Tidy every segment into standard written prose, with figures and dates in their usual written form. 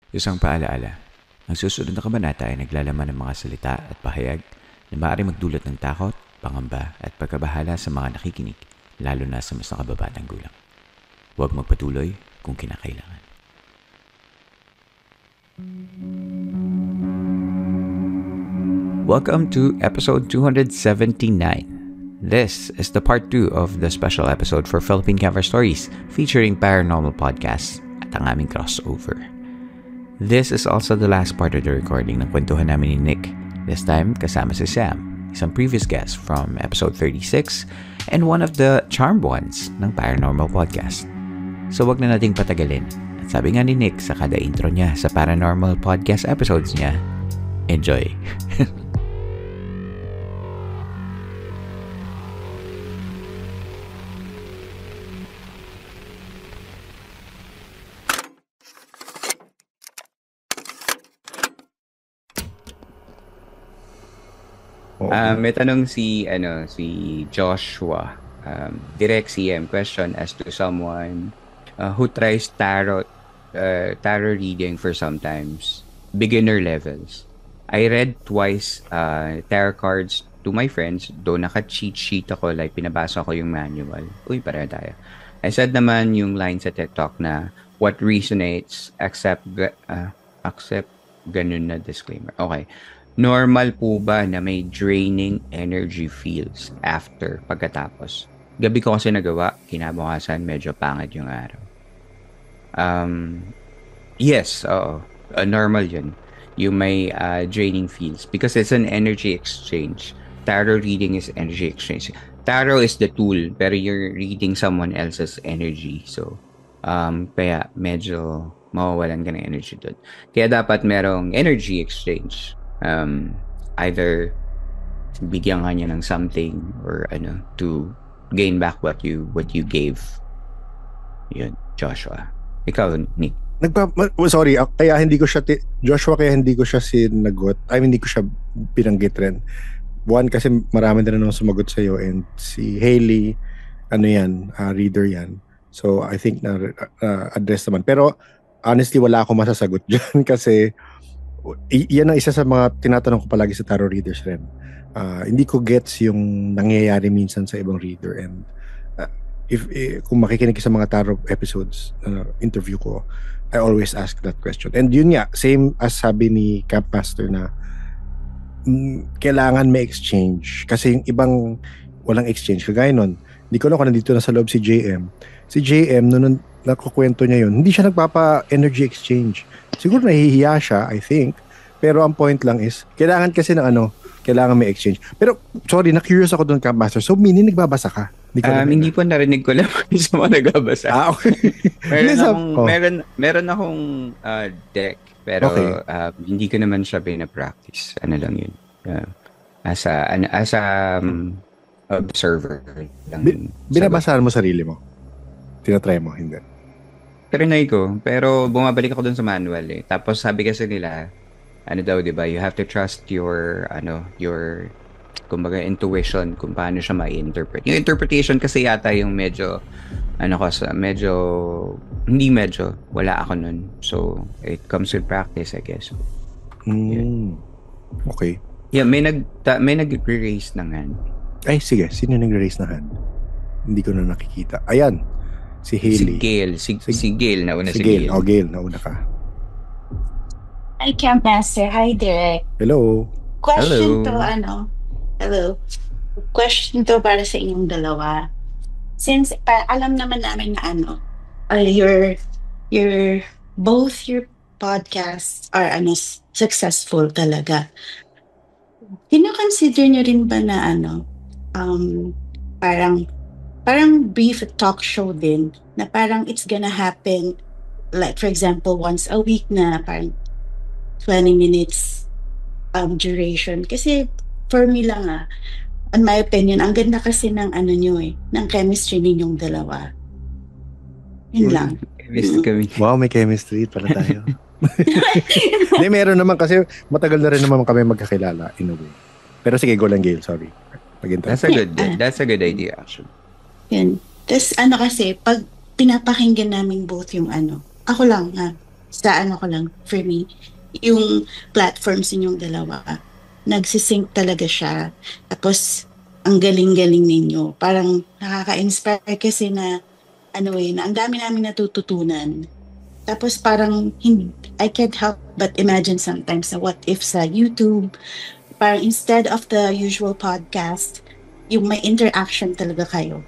Isang paalaala, ang susunod na kabanata ay naglalaman ng mga salita at pahayag na maaaring magdulot ng takot, pangamba at pagkabahala sa mga nakikinig, lalo na sa mas nakababatang gulang. Huwag magpatuloy kung kinakailangan. Welcome to episode 279. This is the part 2 of the special episode for Philippine Cover Stories featuring paranormal podcasts at ang aming crossover. This is also the last part of the recording ng kwentuhan namin ni Nick. This time, kasama si Sam, isang previous guest from episode 36 and one of the charmed ones ng Paranormal Podcast. So wag na nating patagalin. At sabi nga ni Nick sa kada intro niya sa Paranormal Podcast episodes niya, enjoy! May tanong si Joshua. Direct CM question as to someone who tries tarot reading for sometimes beginner levels. I read twice tarot cards to my friends, though naka-cheat sheet ako, like pinabasa ko yung manual. Uy, pareho tayo. I said naman yung line sa TikTok na what resonates, accept ganun na disclaimer. Okay. Normal po ba na may draining energy feels after pagkatapos? Gabi ko kasi nagawa, kinabukasan medyo pangit yung araw. Yes, oo. Normal yun. Yung may draining feels because it's an energy exchange. Tarot reading is energy exchange. Tarot is the tool, pero you're reading someone else's energy. So, kaya medyo mawawalan ka ng energy doon. Kaya dapat merong energy exchange. Either bigyan ka niya ng something or to gain back what you gave. Yun, Joshua. Ikaw, Nick. Sorry, kaya hindi ko siya Joshua, kaya hindi ko siya sinagot. Hindi ko siya binanggit rin. One, kasi marami na rin sumagot sa iyo, and si Hailey, reader yan. So I think na address naman. Pero honestly, wala akong masasagot dyan kasi yan ang isa sa mga tinatanong ko palagi sa tarot readers rin. Hindi ko gets yung nangyayari minsan sa ibang reader, and kung makikinig sa mga tarot episodes, interview ko, I always ask that question. And yun nga, same as sabi ni Camp Master na kailangan may exchange. Kasi yung ibang walang exchange. Kagaya nun, hindi ko alam kung nandito na sa loob si JM. Si JM, nung nakukwento niya yun, hindi siya nagpapa-energy exchange. Siguro nahihiya siya, I think. Pero ang point lang is, kailangan kasi kailangan may exchange. Pero, sorry, na-curious ako doon, Camp Master. So, meaning nagbabasa ka? Hindi po narinig ko lang sa mga nagbabasa. Okay. meron akong deck, pero okay. Hindi ko naman siya pina-practice. Ano lang yun. As a observer lang. Binabasahan mo sarili mo? Tinatry mo? Hindi. Trinay ko, pero bumabalik ako dun sa manual eh. Tapos sabi kasi nila, diba, you have to trust your kumbaga intuition kung paano siya ma-interpret. Yung interpretation kasi yata yung wala ako nun. So, it comes with practice, I guess. Okay. Yeah, may nag-raise ng hand. Ay, sige. Sino nag-raise ng hand? Hindi ko na nakikita. Ayan. Si Hailey. Si Gail. Nauna si Gail. Gail. Oh, Gail. Nauna ka. Hi, Camp Master. Hi, Direk. Hello. Question to para sa inyong dalawa. Since alam naman namin na both your podcasts are successful talaga. Kino-consider nyo rin ba na parang brief talk show din na parang it's gonna happen, like for example once a week na parang 20 minutes duration? Kasi for me lang in my opinion, ang ganda kasi ng ng chemistry ninyong dalawa. Yun lang. Wow, may chemistry pala tayo. Hindi, meron naman kasi matagal na rin naman kami magkakilala in a way. Pero sige, go lang, Gail, sorry. That's a good idea actually. Yun. Tapos kasi, pag pinapakinggan namin both yung ako lang sa ano ko lang, for me, yung platforms ninyong dalawa, nagsisync talaga siya. Tapos, ang galing-galing ninyo. Parang nakaka-inspire kasi na, na ang dami namin natututunan. Tapos parang, I can't help but imagine sometimes na what if sa YouTube, parang instead of the usual podcast, yung may interaction talaga kayo.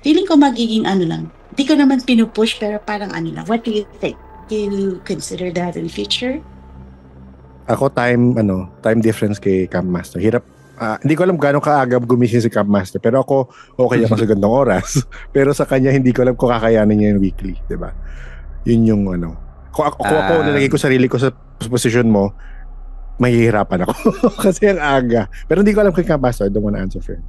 Feeling ko magiging lang. Hindi ko naman pinupush, pero parang lang. What do you think? Do you consider that in the future? Ako time difference kay Camp Master. Hirap. Hindi ko alam gaano kaaga gumising si Camp Master, pero ako okay ako sa gandang oras. Pero sa kanya hindi ko alam kung kakayanin niya yung weekly, 'di ba? Yun yung Kung ako nilagay ko sarili ko sa position mo, mahihirapan ako kasi ang aga. Pero hindi ko alam kay Camp Master. I don't wanna answer for him.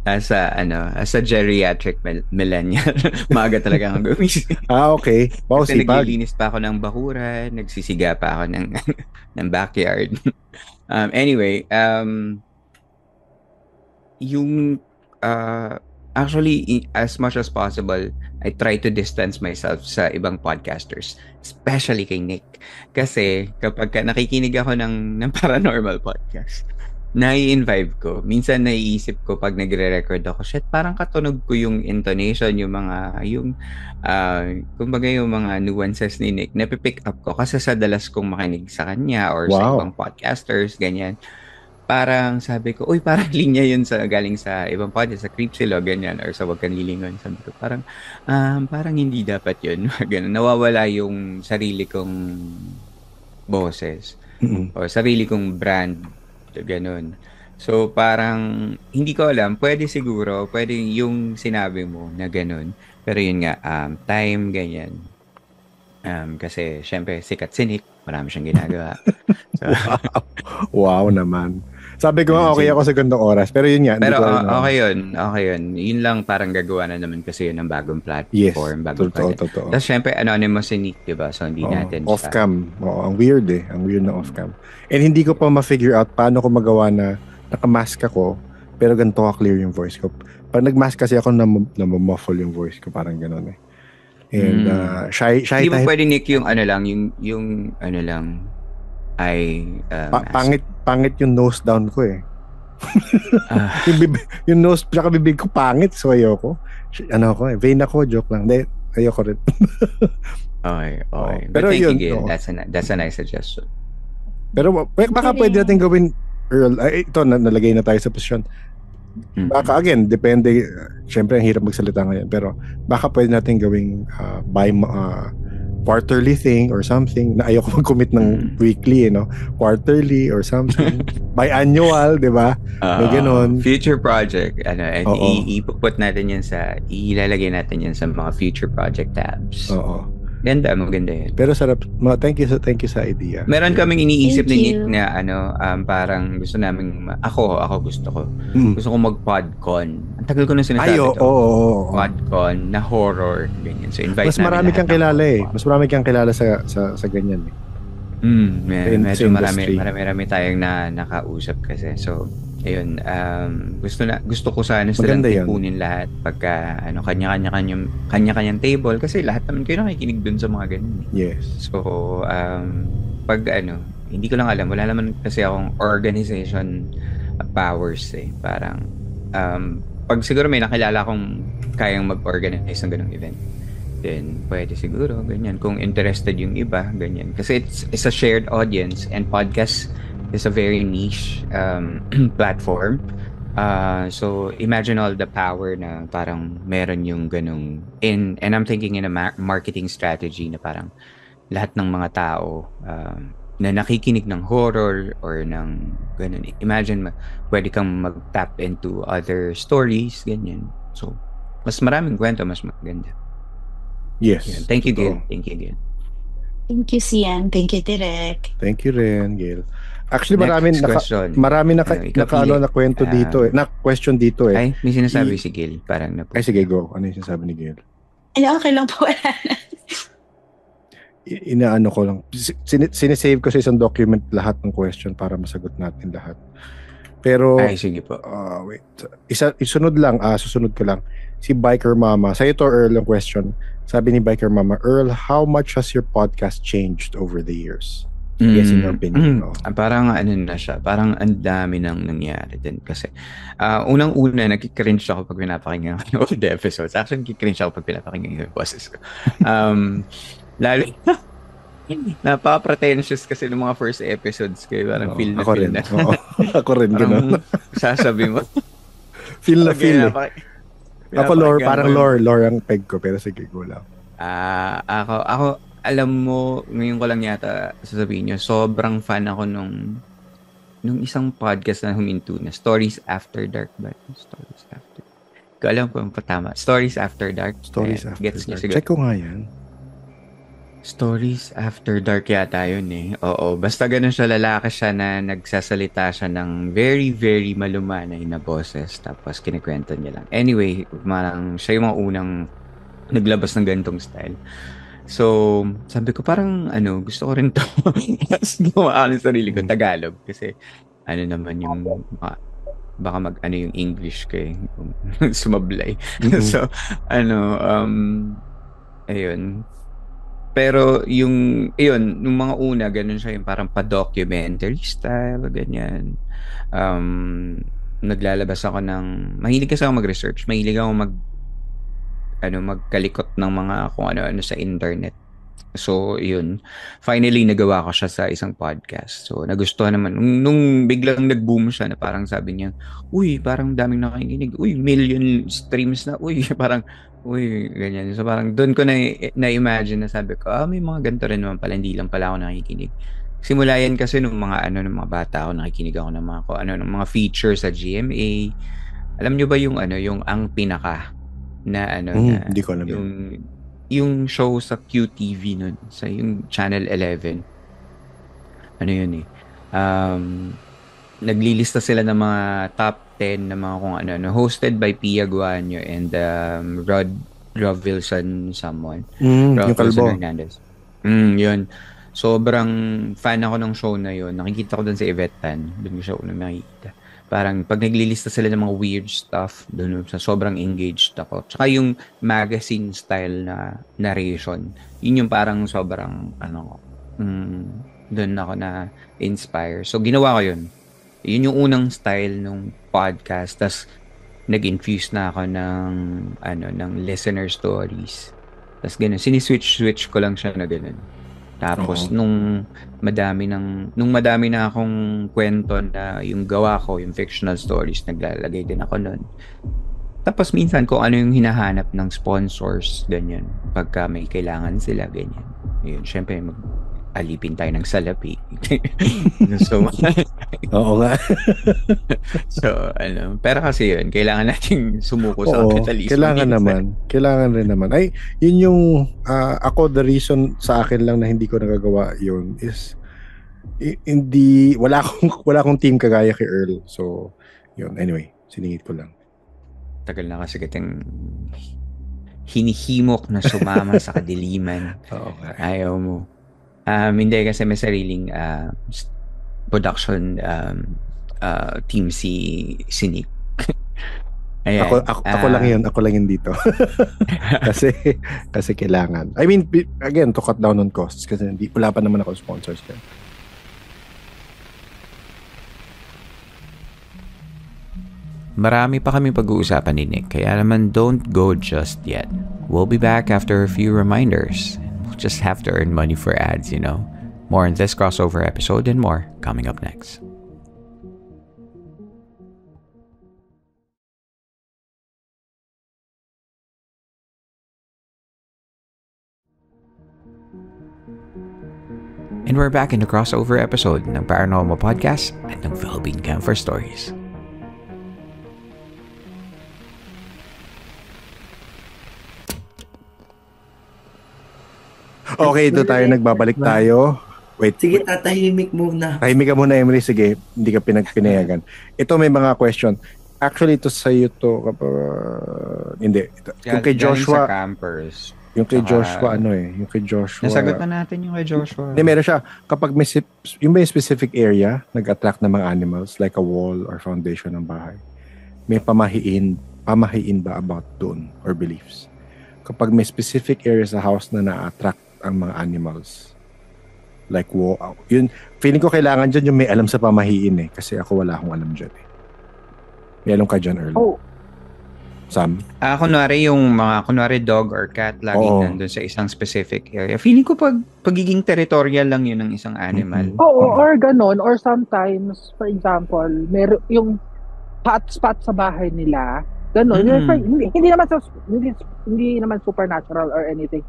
As a geriatric millennial, maaga talaga akong gumising. Okay. Wow, Kasi sipag. naglilinis pa ako ng bakuran, nagsisiga pa ako ng backyard. Anyway, yung actually, as much as possible, I try to distance myself sa ibang podcasters, especially kay Nick. Kasi kapag nakikinig ako ng paranormal podcast, nai-vibe ko. Minsan naiisip ko pag nagre-record ako, shit, parang katunog ko yung intonation, kumbaga yung mga nuances ni Nick, napipick up ko kasi sa dalas kong makinig sa kanya or sa Wow. ibang podcasters, ganyan. Parang sabi ko, uy, parang linya yun galing sa ibang podcast, sa Creepsilo, ganyan, or sa Wag Kang Lilingon. Sabi ko, parang hindi dapat yun. Ganun. Nawawala yung sarili kong boses or sarili kong brand. Ganun. So, parang, hindi ko alam, pwede yung sinabi mo na ganun. Pero yun nga, time, ganyan. Kasi, syempre, sikat si Nick, marami siyang ginagawa. So, Wow naman. Sabi ko nga okay ako sa gandang oras, pero yun nga. pero okay okay yun. Yun lang parang gagawa na naman kasi yun ng bagong Yes, platform, bagong totoo. project. Tapos syempre anonymous si Nick, diba? So hindi natin siya. Off-cam. Oo, ang weird Ang weird na off-cam. And hindi ko pa ma-figure out paano ko magawa na nakamask ako, pero ganito ka-clear yung voice ko. Pag nag-mask kasi ako, muffle yung voice ko. Parang gano'n And shy Hindi mo type. pwede Nick yung Pangit yung nose down ko yung nose, tsaka bibig ko pangit, so ayoko. Vain ako, joke lang. Hindi, ayoko rin. Okay. Pero But thank yun, you, Gil. That's a nice suggestion. Pero baka pwede natin gawin, Earl, ito, nalagay na tayo sa posisyon. Baka again, depende, syempre ang hirap magsalita ngayon, pero baka pwede natin gawing quarterly thing or something na ayoko mag-commit ng weekly, quarterly or something. Biannual, di ba? May ganun. Future project. Ipuput natin yan ilalagay natin yan sa mga future project tabs. Oo. Maganda yun. Pero sarap. Thank you sa idea. Meron kaming iniisip Thank ni you. Nick na parang gusto namin ako gusto ko. Gusto ko mag-podcon. Ang tagal ko na sinasabi Oo. Podcon na horror, ganyan. So invite Mas marami kang kilala Mas marami kang kilala sa ganyan medyo industry. marami tayong nakausap kasi. So ayun, gusto ko sana silang Maganda yun. tipunin lahat pagka kanya-kanyang table kasi lahat naman kayo nakikinig dun sa mga ganun. Yes. So pag hindi ko lang alam, wala naman kasi akong organization powers parang pag siguro may nakilala akong kayang mag-organize ng ganung event, then pwede siguro ganyan kung interested yung iba, ganyan kasi it's a shared audience and podcast is a very niche platform. So imagine all the power na parang meron yung ganung and I'm thinking in a marketing strategy na parang lahat ng mga tao na nakikinig ng horror or ng ganun. Imagine pwede kang mag-tap into other stories, ganyan. So mas maraming kwento, mas maganda. Yes. Yan. Thank you, Gil. Totoo. Thank you, Gil. Thank you, Sian. Thank you, Direk. Thank you rin, Gail. Actually, Next question. marami Ikaw, na kwento dito na question dito Ay, may sinasabi si Gil. Parang Ay, sige, go. Ano yung sinasabi ni Gail? Okay lang po. Wala na. Inaano ko lang. Sinesave ko sa isang document lahat ng question para masagot natin lahat. Pero, Ay, sige po. wait. Susunod ko lang. Si Biker Mama. Sa'yo to, Earl, ang question. Sabi ni Biker Mama, Earl, how much has your podcast changed over the years? Yes, in your opinion. Parang ano na siya, parang ang dami nang nangyari din kasi unang-una nagki-cringe ako pag pinapakinggan ko yung old episodes. Actually, nagki-cringe ako pag pinapakinggan yung boses ko. Lalo napaka-pretentious kasi ng mga first episodes ko. Parang feel na ako feel rin. na. Ako rin, gano'n. Sasabi mo. Feel na feel. Ako parang lore ang peg ko, pero sige, go lang. Ako, alam mo, ngayon ko lang yata sasabihin nyo, sobrang fan ako nung isang podcast na huminto na, Stories After Dark ba? Stories After. Ko alam ko ang patama. Stories After Dark. Stories After Dark. Check ko nga yan. Stories After Dark yata yun eh. Oo, basta ganun siya, lalaki siya na nagsasalita siya ng very, very malumanay na boses. Tapos kinikwento niya lang. Anyway, parang siya yung mga unang naglabas ng ganitong style. So, sabi ko parang gusto ko rin to. Tapos gumawa ng sarili ko Tagalog kasi naman yung baka yung English ko eh. Sumablay. So, ayun. Pero yung mga una, ganun siya yung parang pa-documentary style, ganyan. Naglalabas ako mahilig kasi ako mag-research. Mahilig ako magkalikot ng mga kung ano-ano sa internet. So, yun. Finally, nagawa ko siya sa isang podcast. So, nagustuhan naman. Nung biglang nag-boom siya na parang sabi niya, uy, parang daming nakikinig. Uy, million streams na. Uy, parang, uy, ganyan. So, parang doon ko na-imagine na sabi ko, may mga ganito rin naman pala. Hindi lang pala ako nakikinig. Simula yan kasi nung mga bata ako, nakikinig ako ng ng mga features sa GMA. Alam nyo ba yung ang pinaka na hindi ko alam yung show sa QTV nun, sa yung Channel 11. Yun eh. Naglilista sila ng mga top 10 na mga kung hosted by Pia Guanyo and Rob Wilson someone. Yung kalbo. Hernandez. Yun. Sobrang fan ako ng show na yun. Nakikita ko dun sa Yvette Tan. Doon ko siya unang nakikita. Parang pag naglilista sila ng mga weird stuff, doon sa sobrang engaged ako. Tsaka yung magazine style na narration, yun yung parang sobrang doon ako na inspire. So ginawa ko yun. Yun yung unang style nung podcast. Tas nag-infuse na ako ng listener stories. Tas ganun, siniswitch ko lang siya na ganun. Tapos nung madami na akong kwento na yung gawa ko, yung fictional stories, naglalagay din ako nun. Tapos minsan kung ano yung hinahanap ng sponsors, ganyan. Pagka may kailangan sila, ganyan. Yun, syempre alipin tayo ng salapi. So, oo nga. So, pero kasi yun, kailangan nating sumuko sa kapitalismo. Kailangan rin naman. Ay, yun yung, ako, the reason sa akin lang na hindi ko nagagawa yun is, wala akong team kagaya kay Earl. So, yun, anyway, siningit ko lang. Tagal na kasi kitang hinihimok na sumama sa kadiliman. Okay. Ayaw mo. Hindi kasi may sariling production team si Nick. Ayan. Ako lang yun dito. kasi kailangan. I mean, again, to cut down on costs kasi wala pa naman ako sponsors ka. Marami pa kami pag-uusapan ni Nick, kaya naman don't go just yet. We'll be back after a few reminders. We'll just have to earn money for ads, you know. More on this crossover episode and more coming up next. And we're back in the crossover episode ng Paranormal Podcast at ng Philippine Camper Stories. Okay, ito tayo. Nagbabalik tayo. Wait. Sige, tatahimik muna. Tahimik ka muna, Emery. Sige, hindi ka pinayagan. Ito may mga question. Actually, ito sa'yo to. Hindi. Yung kay Joshua. Sa campers. Yung kay Joshua, yung kay Joshua. Nasagot na natin yung kay Joshua. Hindi, meron siya. Kapag yung may specific area, nag-attract ng mga animals, like a wall or foundation ng bahay, may pamahiin ba about doon or beliefs? kapag may specific area sa house na na-attract ang mga animals. Like, wow. Yun, feeling ko kailangan dyan yung may alam sa pamahiin kasi ako wala akong alam dyan May alam ka dyan, Earl? Oh. Sam? Kunwari dog or cat, laging nandun sa isang specific area. Feeling ko pagiging territorial lang yun ng isang animal. Oo, or ganon. Or sometimes, for example, meron yung hotspot sa bahay nila, ganon. Hindi naman supernatural or anything.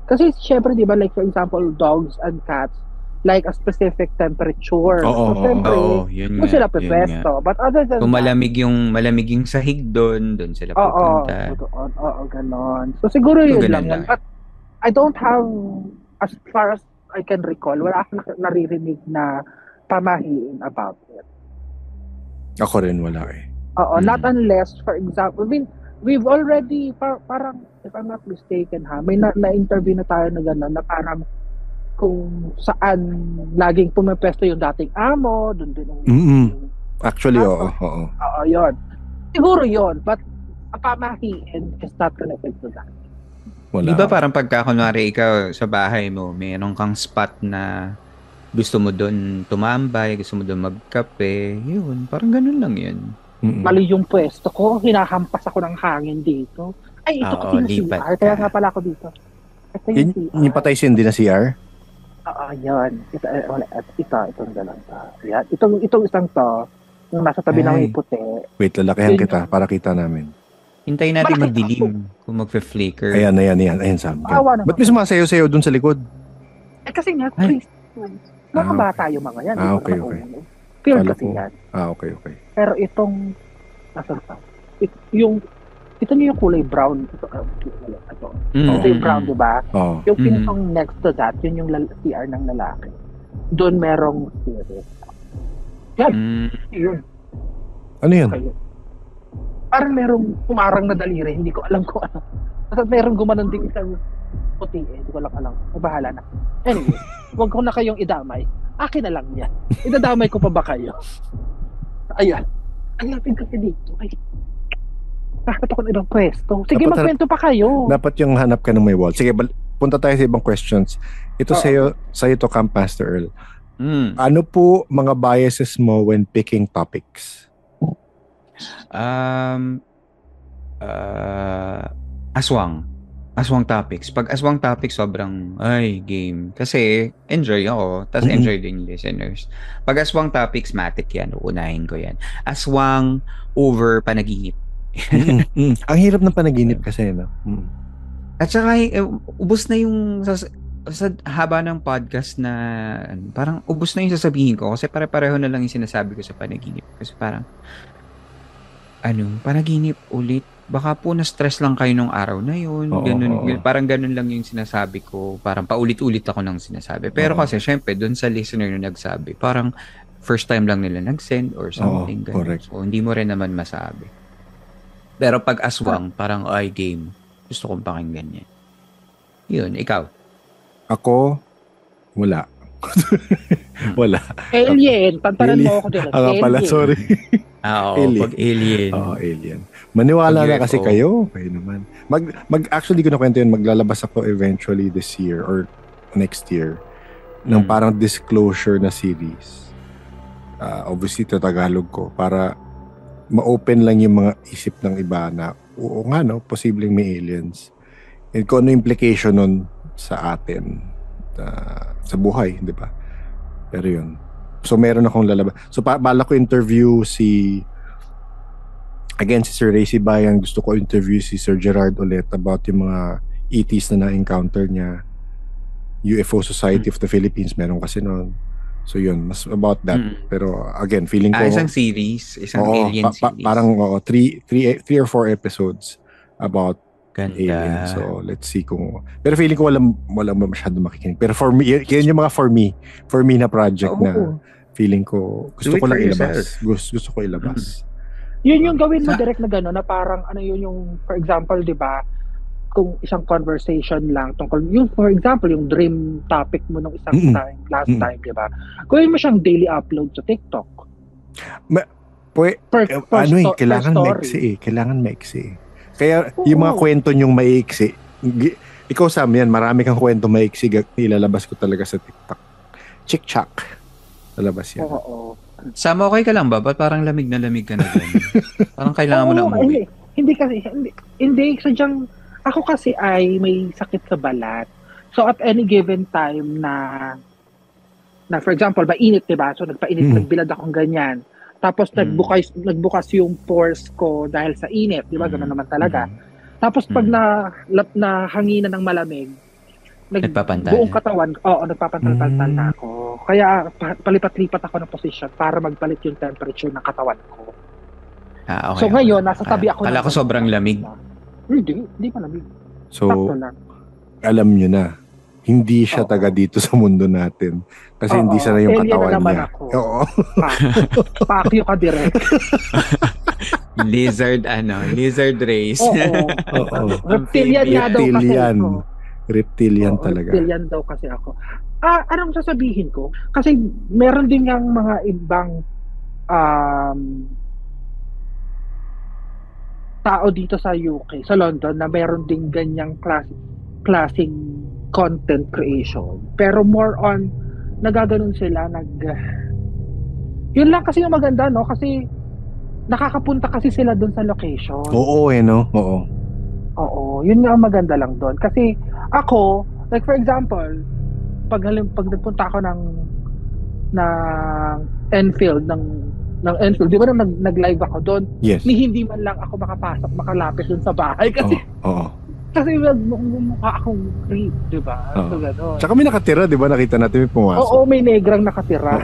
Kasi syempre, di ba, like for example, dogs and cats, like a specific temperature. So, syempre, yun sila pwesto. But other than kung malamig yung sahig doon sila pupunta. Oo, ganon. So, siguro yun lang yan. But I don't have, as far as I can recall, wala akong naririnig na pamahiin about it. Ako rin wala Oo, not unless, for example, I mean, we've already, parang, if I'm not mistaken may na-interview na tayo na gano'n, na parang kung saan laging pumipwesto yung dating amo, doon din Actually, oo. Oo, yun. Siguro yun, but pamahiin is not connected to that. Wala. Di ba parang pagka kunwari ikaw sa bahay mo, mayroon kang spot na gusto mo doon tumambay, gusto mo doon magkape, yun, parang ganun lang yun. Mali yung pwesto ko, hinahampas ako ng hangin dito. Ay, ito kasi yung CR, kaya nga pala ako dito. Ito yung CR. Yung patay hindi na CR? Oo, yun. Itong dalang to. Yan. Itong isang to, yung nasa tabi ng puti. Wait, lalakihan kita para kita namin. Hintayin natin magdilim kung magfe-flicker. Ayan, Sam. Ba't may sumasayaw-sayaw dun sa likod? Kasi nga, mga bata yung mga yan. Okay. Fear kasi yan. Okay. Pero itong, ito niyo yung kulay brown. Ito yung brown, diba? Yung pintong next to that, yun yung CR ng lalaki. Doon merong spirit. Yan. Yun. Ano yun? Okay. Parang merong pumarang na daliri. Hindi ko alam kung ano. Kasi merong gumanon din isang puti Hindi ko lang alam. Bahala na. Anyway, wag ko na kayong idamay. Akin na lang yan. Idadamay ko pa ba kayo? Ayan. Ang lapit kasi dito. Ay. Nakakot ako ng ibang pwesto. Sige, magkwento pa kayo. Dapat yung hanap ka ng may wall. Sige, punta tayo sa ibang questions. Ito sa'yo to, Camp Master Earl. Ano po mga biases mo when picking topics? Aswang topics. Pag aswang topics, sobrang, game. Kasi, enjoy ako. Tapos enjoy din yung listeners. Pag aswang topics, matik yan. Uunahin ko yan. Aswang over panaginip. Ang hirap ng panaginip kasi, no? At saka, ubos na yung sa haba ng podcast na parang ubos na yung sasabihin ko kasi pare-pareho na lang yung sinasabi ko sa panaginip. Kasi parang, panaginip ulit. Baka po na-stress lang kayo nung araw na yun. Parang ganun lang yung sinasabi ko. Parang paulit-ulit ako nang sinasabi. Pero kasi, syempre, dun sa listener na nagsabi, parang first time lang nila nag-send or something. So, hindi mo rin naman masabi. Pero pag aswang, parang, game. Gusto kong pakinggan yan. Yun, ikaw. Ako, wala. Wala. Alien. Pantaran mo ako din. Pala, sorry. Pag alien. Alien. Maniwala na kasi kayo. Kayo naman. Actually, ko na kwento yun. Maglalabas ako eventually this year or next year ng parang disclosure na series. Obviously, Tagalog ko para ma-open lang yung mga isip ng iba na oo nga, no? Posibleng may aliens. And kung ano implication nun sa atin sa buhay, di ba? Pero yun. So, meron akong lalabas. So, bala ko interview si Sir Racy Bayang. Gusto ko interview si Sir Gerard ulit about yung mga ETs na na-encounter niya. UFO Society of the Philippines, meron kasi noon. So, yun. Mas about that. Pero, again, feeling ko... isang series? Isang alien series? Parang, 3 or 4 episodes about Ganda. alien. So, let's see kung... Pero feeling ko walang masyado makikinig. Pero for me, yun yung mga for me na project na feeling ko, gusto ko lang ilabas. Gusto ko ilabas. Yun yung gawin mo direct na gano'n, na parang yun yung, for example, di ba, kung isang conversation lang tungkol, yung, for example, yung dream topic mo nung isang time, last time, di ba? Gawin mo siyang daily upload sa TikTok. Kailangan maiksi. Kaya yung mga kwento nyong maiksi, ikaw Sam yan, marami kang kwento maiksig, ilalabas ko talaga sa TikTok. Chick-chack. Lalabas yan. Oo. Sam, okay ka lang ba? Ba't parang lamig na lamig ka na dyan? Parang kailangan mo na umuwi. Hindi, sadyang, ako kasi ay may sakit sa balat. So at any given time na for example, mainit, diba? So nagpainit, nagbilad akong ganyan. Tapos nagbukas yung pores ko dahil sa init, diba? Ganun naman talaga. Tapos pag nahanginan ng malamig, buong katawan, nagpapantal-tal na ako. Kaya palipat-lipat ako ng position para magpalit yung temperature ng katawan ko. Okay, so ngayon, nasa tabi ako. Kala ko sobrang lamig. Hindi malamig. So, sakto lang. Alam nyo na, hindi siya taga dito sa mundo natin. Kasi hindi sana yung katawan niya. Oo. Pakyo ka direct. Lizard race. Oo. Reptilian nga daw kasi ako. Reptilian talaga. Reptilian daw kasi ako. Anong sasabihin ko? Kasi meron din ng mga ibang tao dito sa UK, sa London, na meron din ganyang klaseng content creation. Pero more on, nagaganon sila, yun lang kasi yung maganda, no? Kasi nakakapunta kasi sila dun sa location. Oo, no? Oo, yun nga ang maganda lang doon. Kasi ako, like for example, pag nagpunta ako ng Enfield, ng Enfield, di ba nung nag-live ako doon, yes. Hindi man lang ako makalapit doon sa bahay kasi kasi mukha akong creep, di ba? So gano'n. Tsaka may nakatira, di ba? Nakita natin may pumasok. Oo, may negrang nakatira.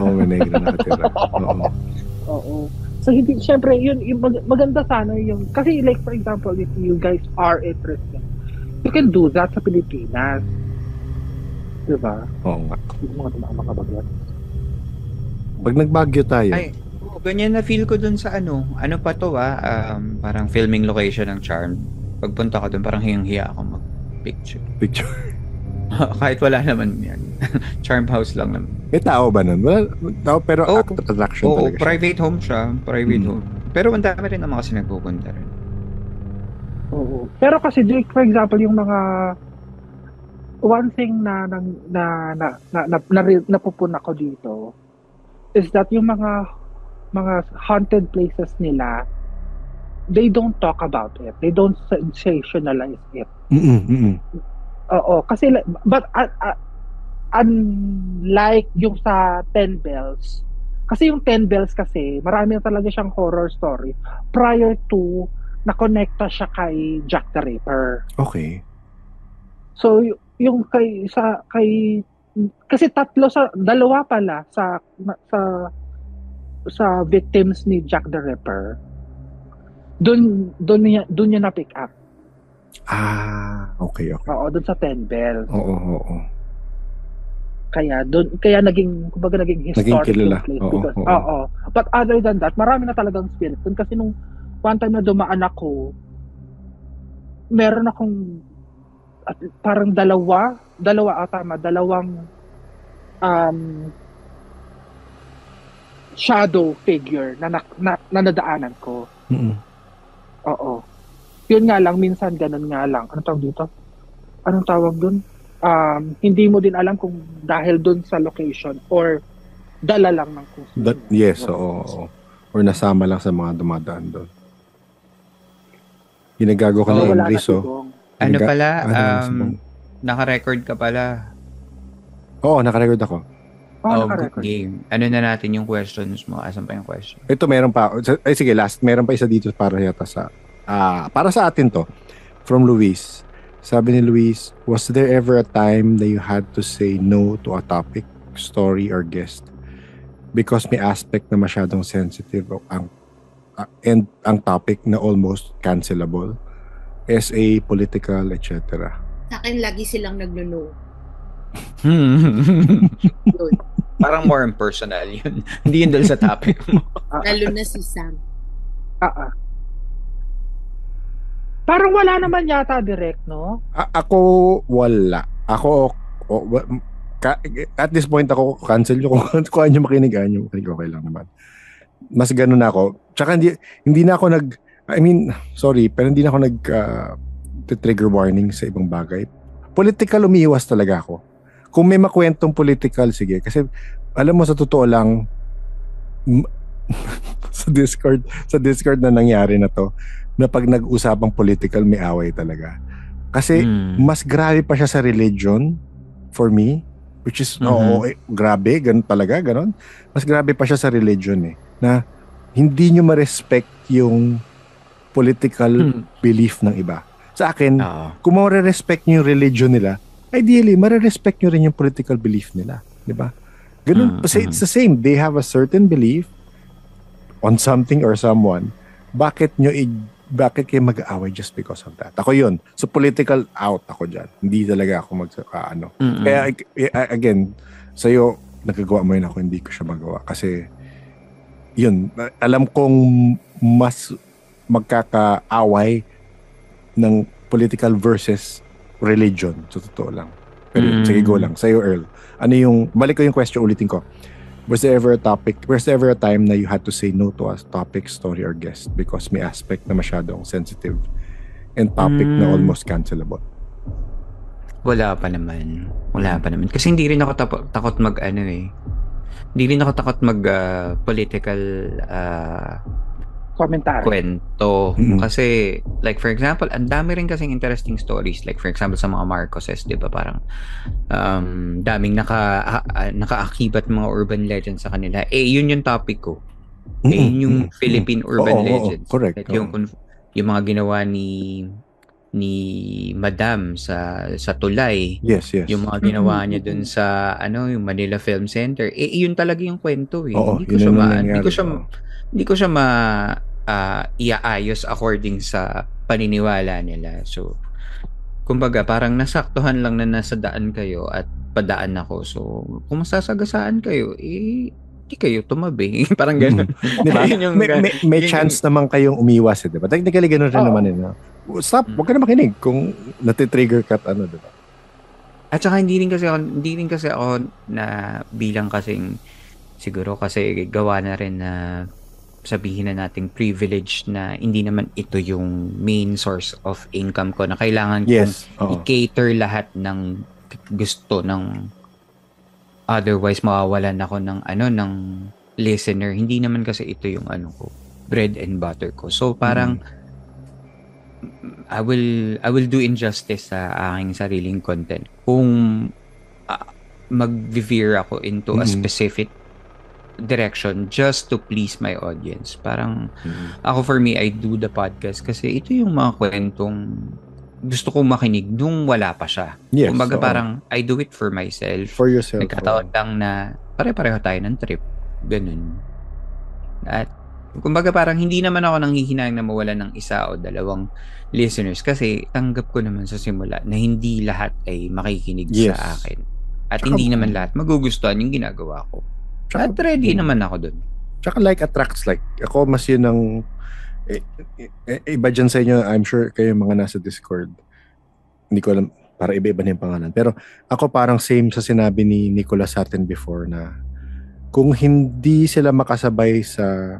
Oo. So hindi, syempre, yun maganda sana yung, kasi like for example, if you guys are interested, you can do that sa Pilipinas. Di ba? Oo nga. Mga bagyo. Pag nagbagyo tayo. Ay, ganyan na feel ko dun sa ano pa to parang filming location ng Charm. Pagpunta ko dun, parang hiyang-hiya ako mag-picture. Kahit wala naman yan. Charm house lang naman. May tao ba nun? Wala tao, pero attraction talaga siya. Private home siya. Private home. Pero ang dami rin naman kasi nagpupunta rin. Oo. Pero kasi, for example, yung mga one thing na napupuna ko dito is that yung mga haunted places nila, they don't talk about it. They don't sensationalize it. Oo, kasi but unlike yung sa 10 Bells, kasi yung 10 Bells kasi marami na talaga siyang horror story prior to na-connecta siya kay Jack the Ripper. Okay. So yung kasi dalawa pala sa victims ni Jack the Ripper. Doon niya na-pick up. Okay. Oo, doon sa 10 Bells. Oo. Kaya naging historic kilala. place. Oo. But other than that, marami na talagang spirit doon. Kasi nung one time na dumaan ako, meron akong parang dalawang shadow figure na nadaanan ko. Oo. Yun nga lang, minsan ganun nga lang. Anong tawag dun? Hindi mo din alam kung dahil dun sa location or dala lang ng kung yes, oo. Or nasama lang sa mga dumadaan doon. Ginagago ka na English, Ano pala? Naka-record ka pala. Oo, naka-record ako. Good game. Ano na natin yung questions mo? Asan pa yung question? Ito meron pa. Ay sige, last. Meron pa isa dito para yata para sa atin to. From Luis. Sabi ni Luis, was there ever a time that you had to say no to a topic, story, or guest because may aspect na masyadong sensitive and ang topic na almost cancelable? SA, political, etc. Sa akin, lagi silang nagno-no. Parang more impersonal yun. Hindi yun dahil sa topic mo. Lalo na si Sam. Parang wala naman yata direct, no? Ako, wala. At this point ako, cancel nyo kung ano makinig, okay lang naman. Mas ganun ako. Tsaka hindi na ako sorry, pero hindi na ako trigger warning sa ibang bagay. Political, umiiwas talaga ako. Kung may makwentong political, sige. Kasi, alam mo, sa totoo lang, sa Discord na nangyari na to, na pag nag-usapang political, may away talaga. Kasi, mas grabe pa siya sa religion, for me, which is, grabe, ganun talaga, ganun. Mas grabe pa siya sa religion na hindi nyo ma-respect yung political belief ng iba. Sa akin, kung ma-respect nyo yung religion nila, ideally, ma-respect nyo rin yung political belief nila. Di ba? Ganun, it's the same. They have a certain belief on something or someone. Bakit kayo mag-aaway just because of that? Ako yun. So, political out ako dyan. Hindi talaga ako Kaya, again, sa'yo, nagagawa mo yun ako, hindi ko siya magawa. Kasi, yun, alam kong mas magkakaaway ng political versus religion. So, totoo lang. Pero sige, go lang. Sa'yo, Earl. Balik ko yung question, ulitin ko. Was there ever a time na you had to say no to a topic, story, or guest because may aspect na masyadong sensitive and topic na almost cancelable? Wala pa naman. Kasi hindi rin ako takot Hindi rin ako takot political commentary. Kwento. Kasi, like, for example, ang dami rin kasing interesting stories. Like, for example, sa mga Marcoses, di ba, parang daming nakaakibat mga urban legends sa kanila. Yun yung topic ko. Yun yung Philippine urban legends. Correct. Like, yung mga ginawa ni Madam sa Tulay. Yes. Yung mga ginawa niya dun sa yung Manila Film Center. Yun talaga yung kwento Hindi ko siya iaayos according sa paniniwala nila. So, kumbaga, parang nasaktuhan lang na nasa daan kayo at padaan ako. So, kung masasagasaan kayo, hindi kayo tumabi. Parang gano'n. Diba? may chance naman kayong umiwas. Diba? Technically, gano'n rin naman. Stop, huwag ka na makinig kung natitrigger ka at diba? At saka hindi rin kasi ako na bilang kasing siguro kasi gawa na rin na sabihin na nating privilege na hindi naman ito yung main source of income ko na kailangan kong i-cater lahat ng gusto ng otherwise mawawalan ako ng listener. Hindi naman kasi ito yung ko, bread and butter ko. So parang I will do injustice sa aking sariling content kung mag-veer ako into a specific direction just to please my audience. Parang ako, for me, I do the podcast kasi ito yung mga kwentong gusto kong makinig nung wala pa siya. Yes, kumbaga parang I do it for myself. For yourself. Nagkataon lang na pare-pareho tayo ng trip. Ganun. At kumbaga parang hindi naman ako nanghihinayang na mawala ng isa o dalawang listeners kasi tanggap ko naman sa simula na hindi lahat ay makikinig sa akin. At hindi naman lahat magugustuhan yung ginagawa ko. At ready naman ako dun. Tsaka like attracts like. Ako mas yun ang iba dyan sa inyo. I'm sure kayo mga nasa Discord. Hindi ko alam, para iba-iba na yung pangalan. Pero ako parang same sa sinabi ni Nicolas sa atin before na kung hindi sila makasabay sa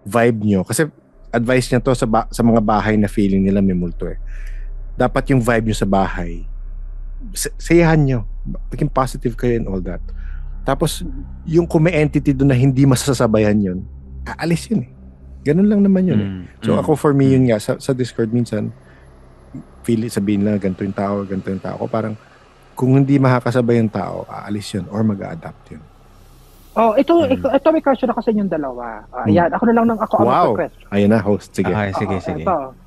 vibe nyo, kasi advice niya to sa mga bahay na feeling nila may multo dapat yung vibe nyo sa bahay sayahan nyo, maging positive kayo and all that. Tapos yung kung may entity doon na hindi masasabayan yun, aalis yun ganun lang naman yun So ako, for me, yun nga sa Discord minsan sabihin lang ganito yung tao ako, parang kung hindi makakasabay yung tao, aalis yun or mag-a-adapt yun. Ito may question ako sa inyong dalawa. Ayan, ako na lang ako ang question. Ayun na, host. Sige. Sige.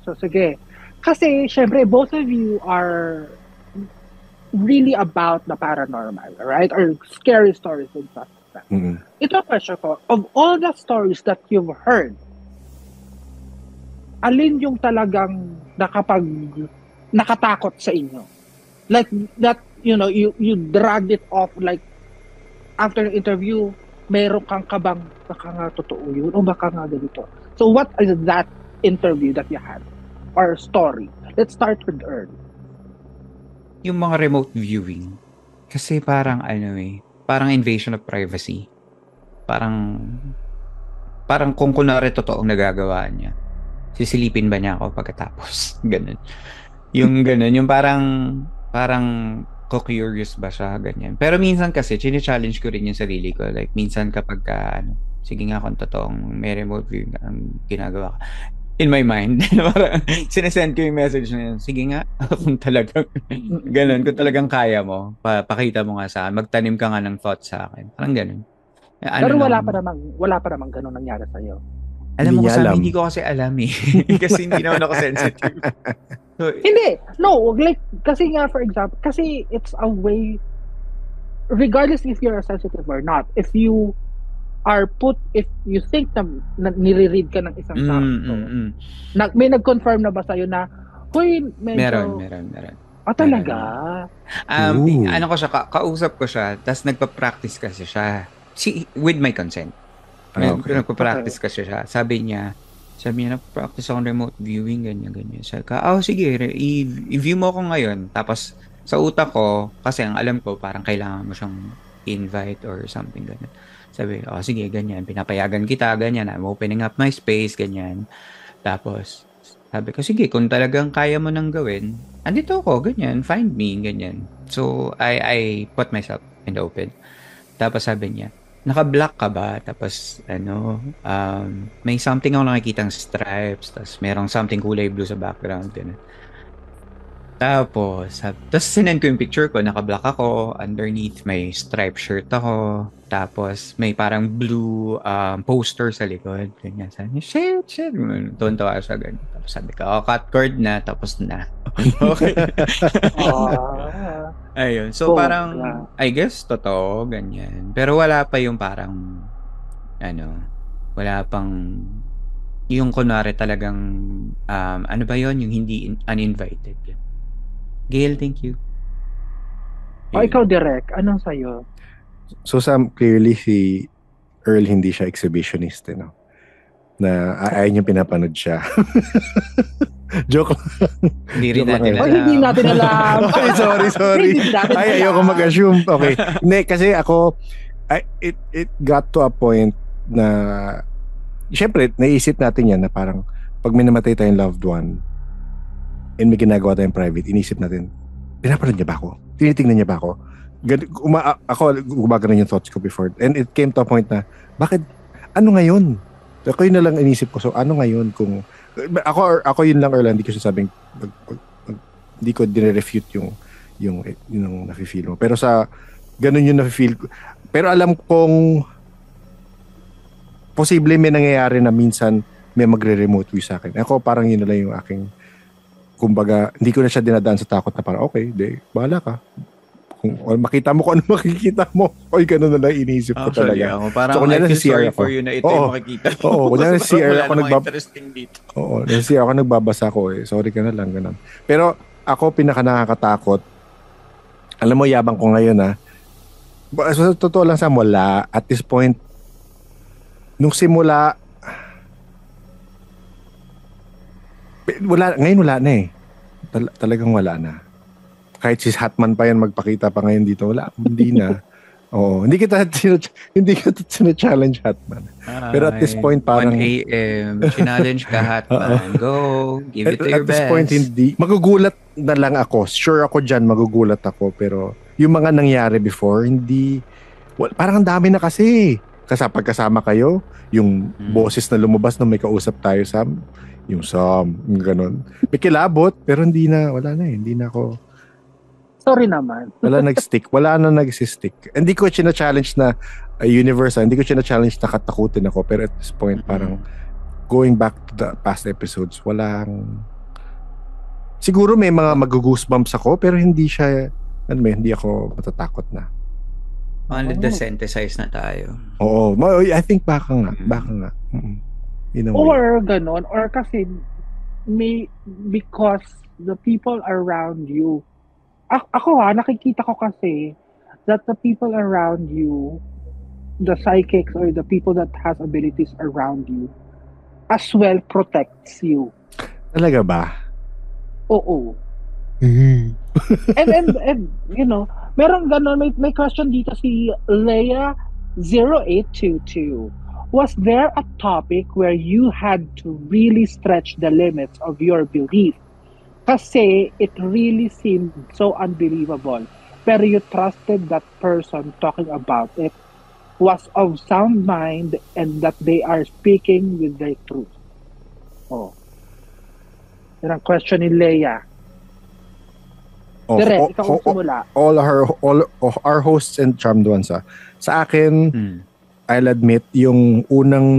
So, sige. Kasi, syempre, both of you are really about the paranormal, right? Or scary stories and stuff like that. Ito ang question ko. Of all the stories that you've heard, alin yung talagang nakatakot sa inyo? Like, that, you dragged it off, like, after the interview, meron kang kabang baka nga totoo yun o baka nga ganito. So what is that interview that you had or story? Let's start with Earl. Yung mga remote viewing. Kasi parang parang invasion of privacy. Parang kung kunwari totoong nagagawa niya, sisilipin ba niya ako pagkatapos? Ganun. Yung ganun, yung parang ko-curious ba siya, ganyan. Pero minsan kasi, challenge ko rin yung sarili ko. Like, minsan kapag sige nga kung totoong may remote view ang ginagawa ko. In my mind, parang sinesend ko yung message na yun. Sige nga, kung talagang ganun, kung talagang kaya mo, pakita mo nga sa akin, magtanim ka nga ng thoughts sa akin. Parang ganun. Pero wala pa namang ganun nangyari sa'yo. Alam mo Hindi ko niya sa alam. hindi ko kasi alam eh. Kasi hindi naman ako sensitive. So, Hindi. No, like, kasi nga, for example, kasi it's a way, regardless if you're sensitive or not, if you think na nire-read ka ng isang tao, may nag-confirm na ba sa'yo na, huy, medyo... Meron. Talaga? Ooh. Ano ko siya, kausap ko siya, tapos nagpa-practice kasi siya. With my consent. Okay. Nagpa-practice kasi siya. Sabi niya, nagpa-practice akong remote viewing, ganyan. Sabi ka, sige, i-view mo ako ngayon. Tapos, sa utak ko, kasi ang alam ko, parang kailangan mo siyang invite or something, ganyan. Sabi, sige, ganyan. Pinapayagan kita, ganyan. I'm opening up my space, ganyan. Tapos, sabi ko, sige, kung talagang kaya mo nang gawin, andito ako, ganyan. Find me, ganyan. So, I put myself in the open. Tapos sabi niya, naka-black ka ba? Tapos, may something ako nakikitang stripes. Tapos, merong something kulay blue sa background. Ganun. Tapos sinend ko yung picture ko, naka-black ako, underneath may striped shirt ako, tapos may parang blue poster sa likod. Ganyan, sabi niya, shit. Tuntawa siya, ganyan. Tapos sabi ko, cut cord na, tapos na. Okay. Ayun. So, parang, I guess, totoo, ganyan. Pero wala pa yung parang, wala pang, yung kunwari talagang, ano ba yon yung hindi uninvited. Gail, thank you. Ikaw, Direk, anong sa'yo? So Sam, clearly si Earl hindi siya exhibitionist, no? Na ayaw niya pinapanood siya. Joke lang. Hindi rin natin alam. Hindi natin alam. Sorry. Ayoko mag-assume. Okay. Hindi, kasi ako, it got to a point na, syempre, naisip natin yan na parang, pag may namatay tayong loved one, and may ginagawa tayong private, inisip natin, pinapanood niya ba ako? Tinitingnan niya ba ako? Ako, gumagana yung thoughts ko before. And it came to a point na, bakit, ano ngayon? Ako yun na lang inisip ko. So, ano ngayon kung, ako yun lang, Erland, hindi ko sinasabing, hindi ko dinirefute yung nafe-feel mo. Pero ganun yung nafe-feel ko. Pero alam kong, posible may nangyayari na minsan may magre-remote view sa akin. Ako, parang yun na lang yung aking, kumbaga, hindi ko na siya dinadaan sa takot na parang, okay, bahala ka. Kung makita mo kung ano makikita mo. Oy, ganun na lang iniisip ko talaga. Ako, parang so, I feel sorry for you na ito yung makikita mo. Oo, kunyari sa CR ako interesting dito. Oo, sa CR ako nagbabasa ko sorry ka na lang, ganun. Pero ako, pinaka-nakakatakot, alam mo, yabang ko ngayon so, totoo lang, Sam, wala. At this point, nung simula, ngayon wala na talagang wala na. Kahit si Hatman pa yan magpakita pa ngayon dito, wala, hindi na. Oo, hindi kita sina-challenge Hatman. Pero at this point parang 1 AM, challenge ka Hatman. Go, give it to your best. At this point hindi, magugulat na lang ako. Sure ako diyan, magugulat ako, pero yung mga nangyari before, hindi parang ang dami na kasi. Pagkasama kayo, yung boses na lumabas nung may kausap tayo, Sam, yung ganun. May kilabot, pero wala na hindi na ako. Sorry naman. Wala na nagsistick. Hindi ko challenge na universe, hindi ko challenge na katakutin ako, pero at this point, parang going back to the past episodes, siguro may mga mag-goosebumps ako, pero hindi ako matatakot na. Desensitize na tayo. Oo. I think baka nga. Or ganon, or kasi because the people around you, ako nakikita ko kasi that the people around you, the psychics or the people that has abilities around you, as well protects you. Talaga ba? Oo. and meron ganon, may question dito si Leia 0822. Was there a topic where you had to really stretch the limits of your belief Kasi it really seemed so unbelievable. Pero you trusted that person talking about it was of sound mind and that they are speaking with their truth. Oh. Yan ang question ni Leia. Dire, ikaw ang simula. All our hosts and charmed ones. Sa akin, I'll admit, yung unang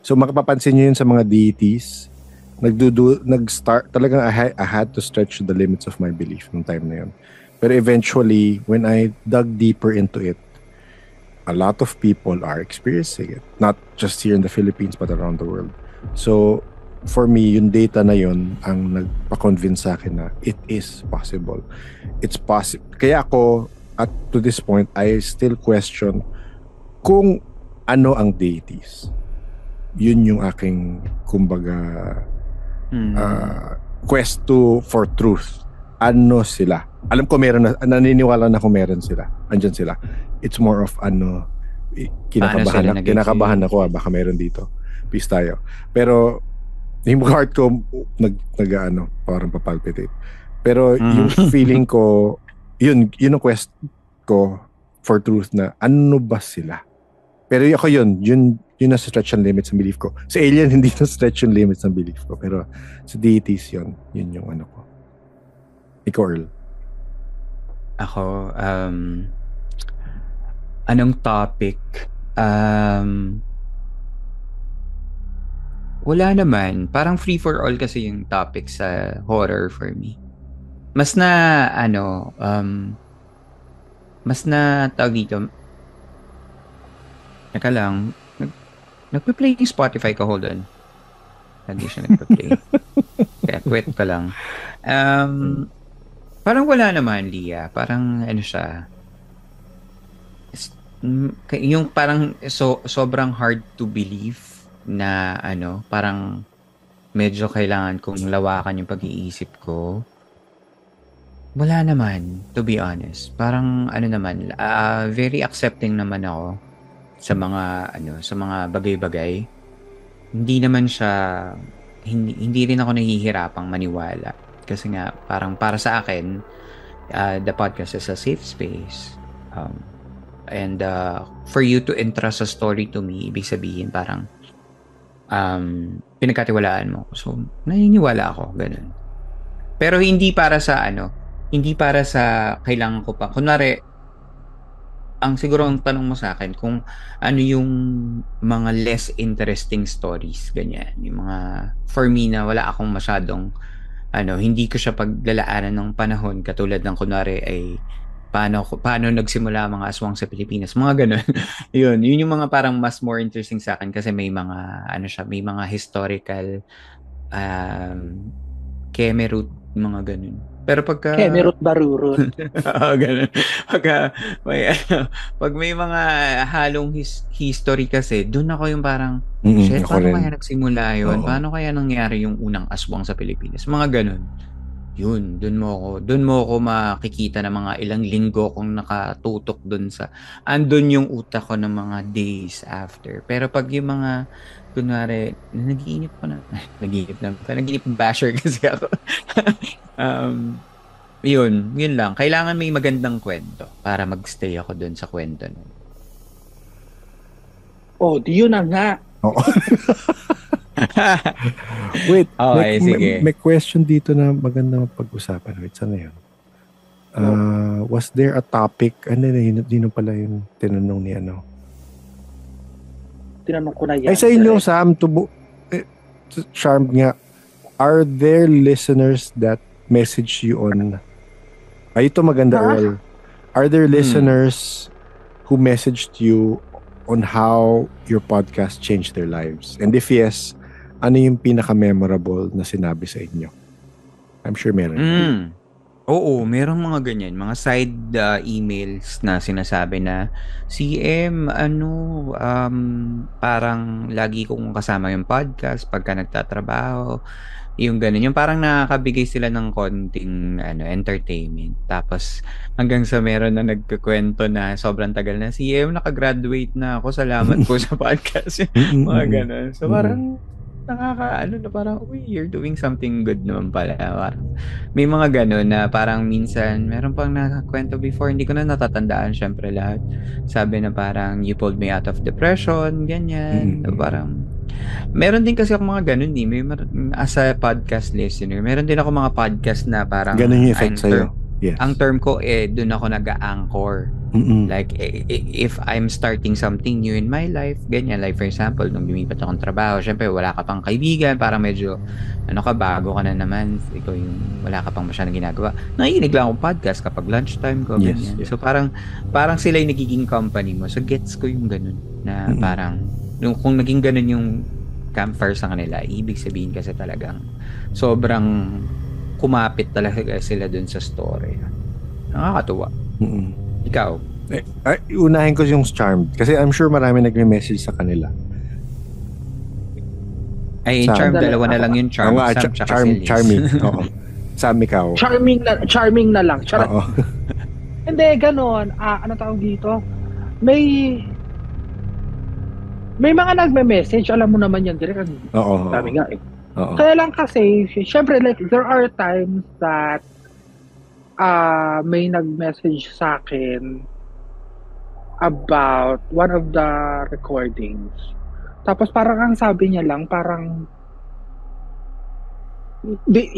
so makapapansin nyo yun sa mga deities, nag-start, talagang I had to stretch the limits of my belief nung time na yun. Pero eventually, when I dug deeper into it, a lot of people are experiencing it. Not just here in the Philippines, but around the world. So, for me, yung data na yun ang nagpa-convince sa akin na it is possible. It's possible. Kaya ako, to this point, I still question kung ano ang deities. Yun yung aking, kumbaga, quest for truth. Ano sila? Alam ko meron na, naniniwala na kung meron sila. Andyan sila. It's more of kinakabahan ako, baka meron dito. Peace tayo. Pero, yung heart ko, parang papalpitate. Pero, yung feeling ko, yun ang quest ko for truth na, ano ba sila? Pero ako yun na stretch ang limits ng belief ko. Sa alien, hindi na stretch yung limits ng belief ko. Pero sa deities, yun yung ano ko. Ikaw, Earl. Ako, anong topic? Wala naman. Parang free for all kasi yung topic sa horror for me. Mas na tawag dito. Naka lang, nagpe-play yung Spotify ko, hold on. Hindi siya nagpe-play. Kaya quit ka lang. Parang wala naman, Lia. Parang siya. Yung parang sobrang hard to believe na parang medyo kailangan kong lawakan yung pag-iisip ko. Wala naman, to be honest. Parang naman, very accepting naman ako sa mga bagay-bagay. Hindi naman siya hindi rin ako nahihirapang maniwala kasi nga parang para sa akin the podcast is a safe space and for you to entrust a story to me, ibig sabihin parang pinagkatiwalaan mo, so naniniwala ako ganun. Pero hindi para sa kailangan ko pa kunwari. Ang siguro ang tanong mo sa akin kung ano yung mga less interesting stories, ganyan. Yung mga, for me na wala akong masyadong, hindi ko siya paglalaanan ng panahon katulad ng kunwari ay paano nagsimula mga aswang sa Pilipinas, mga ganun. yun yung mga parang mas more interesting sa akin kasi may mga, may mga historical, Kemerut, mga ganun. Pero pagka Kemerut Barurut. ganun. Pag may mga halong history kasi, doon ako yung parang shit, paano kaya nagsimula yun? Paano kaya nangyari yung unang aswang sa Pilipinas? Mga ganun. Yun, doon mo ako makikita na mga ilang linggo kong nakatutok doon sa andun yung utak ko ng mga days after. Pero pag yung mga kunwari, nag-iinip basher kasi ako. Yun lang. Kailangan may magandang kwento para magstay ako dun sa kwento nun. Yun na nga. Wait, okay, sige. May question dito na magandang pag-usapan. Wait, saan na yun? Was there a topic? Dino pala yung tinanong ni Tinanong ko na yan. Ay, sa inyo, Sam, Charmed nga, are there listeners that message you on... Ay, ito maganda, Earl. Are there listeners who messaged you on how your podcast changed their lives? And if yes, ano yung pinaka-memorable na sinabi sa inyo? I'm sure meron. Oo, merong mga ganyan, mga side emails na sinasabi na CM, parang lagi kong kasama yung podcast pagka nagtatrabaho. Yung ganun, yung parang nakakabigay sila ng konting entertainment. Tapos hanggang sa meron na nagkukwento na sobrang tagal na, CM, nakagraduate na ako, salamat po sa podcast. Mga ganun. So parang nakaka, na parang, uy, you're doing something good naman pala. Parang, may mga ganun na parang minsan, meron pang nakakwento before, hindi ko na natatandaan syempre lahat. Sabi na parang, you pulled me out of depression, ganyan. Parang, meron din kasi ako mga ganun as a podcast listener, meron din ako mga podcast na parang, ganun yung effect sa'yo. Yes. Ang term ko, doon ako nag-a-anchor. Like, if I'm starting something new in my life, ganyan, like for example, nung lumipat akong trabaho, syempre wala ka pang kaibigan, parang medyo, bago ka na naman, ikaw yung wala ka pang masyadong ginagawa. Nakikinig lang akong podcast kapag lunchtime ko, ganyan. So parang sila yung nagiging company mo. So gets ko yung ganun, na parang, kung naging ganun yung campfire sa kanila, ibig sabihin kasi talagang sobrang kumapit talaga sila dun sa story. Nakakatuwa. Ikaw? Unahin ko yung Charmed. Kasi I'm sure marami nagme-message sa kanila. Ay, Charmed, dalawa na lang yung Charmed. Charming. Oo. Sam, ikaw. Charming na lang. Oo. Hindi, ganon. Ano tawag dito? May mga nagme-message. Alam mo naman yan, direct. Oo. Sabi nga eh. Oo. Kaya lang kasi, syempre, like, there are times that may nag-message sa akin about one of the recordings. Tapos parang ang sabi niya lang, parang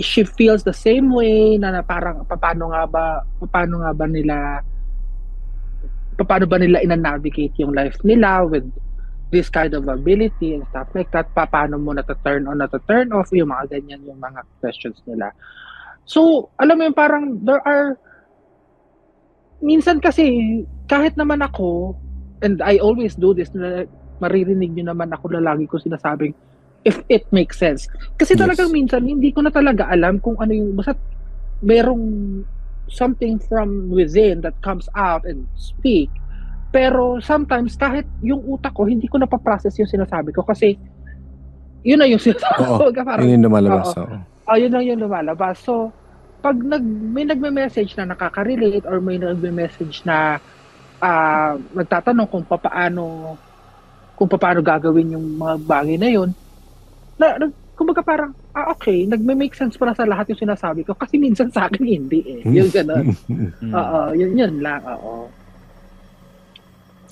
she feels the same way na parang paano ba nila ina-navigate yung life nila with this kind of ability and stuff like that. Paano mo na-turn on, na-turn off, yung mga ganyan, yung mga questions nila. So, alam mo yung parang there are minsan kasi kahit naman ako, and I always do this, maririnig nyo naman ako na lagi ko sinasabing if it makes sense. Kasi talagang minsan hindi ko na talaga alam kung ano yung, basta merong something from within that comes out and speak. Pero sometimes kahit yung utak ko hindi ko napaprocess yung sinasabi ko kasi yun na yung sinasabi ko. Yun yung lumalabas. Yun lang yung lumalabas. So pag may nagme-message na nakaka-relate or may nagme-message na nagtatanong kung paano gagawin yung mga bagay na yun, kumbaga parang okay, nagme-make sense para sa lahat yung sinasabi ko kasi minsan sa akin hindi eh. Yung gano'n. Yun lang.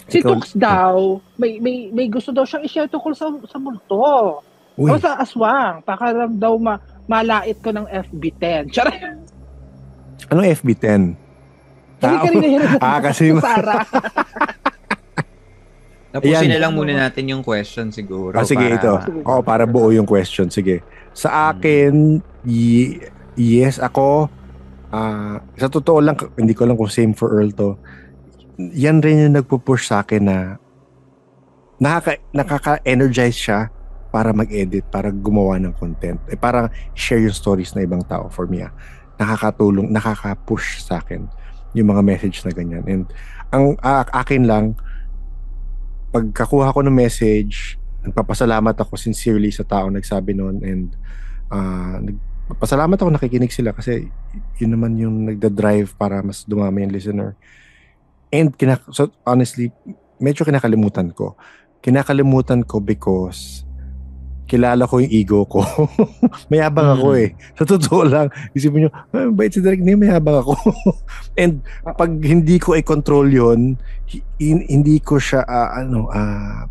Si Tux daw, may gusto daw siyang i-share tungkol sa multo. O sa aswang. Para daw malait ko ng FB10. Charay! Anong FB10? Hindi ka rin na kasi Sarah. Tapusin na lang muna natin yung question siguro. Sige, ito. Para buo yung question. Sige. Sa akin, yes, ako, sa totoo lang, hindi ko lang kung same for Earl to. Yan rin yung nagpo-push sa akin na nakaka-energize siya para mag-edit, para gumawa ng content. Para share yung stories na ibang tao for me. Nakakatulong, nakaka-push sa akin yung mga message na ganyan. And ang akin lang, pagkakuha ko ng message, nagpapasalamat ako sincerely sa tao nagsabi noon, and nagpapasalamat ako nakikinig sila kasi yun naman yung nagda-drive para mas dumami yung listener. And so honestly, medyo kinakalimutan ko because kilala ko yung ego ko. Mayabang ako eh. Sa totoo lang, isipin nyo, bait si Derek, mayabang ako. And pag hindi ko i-control yun, hindi ko siya,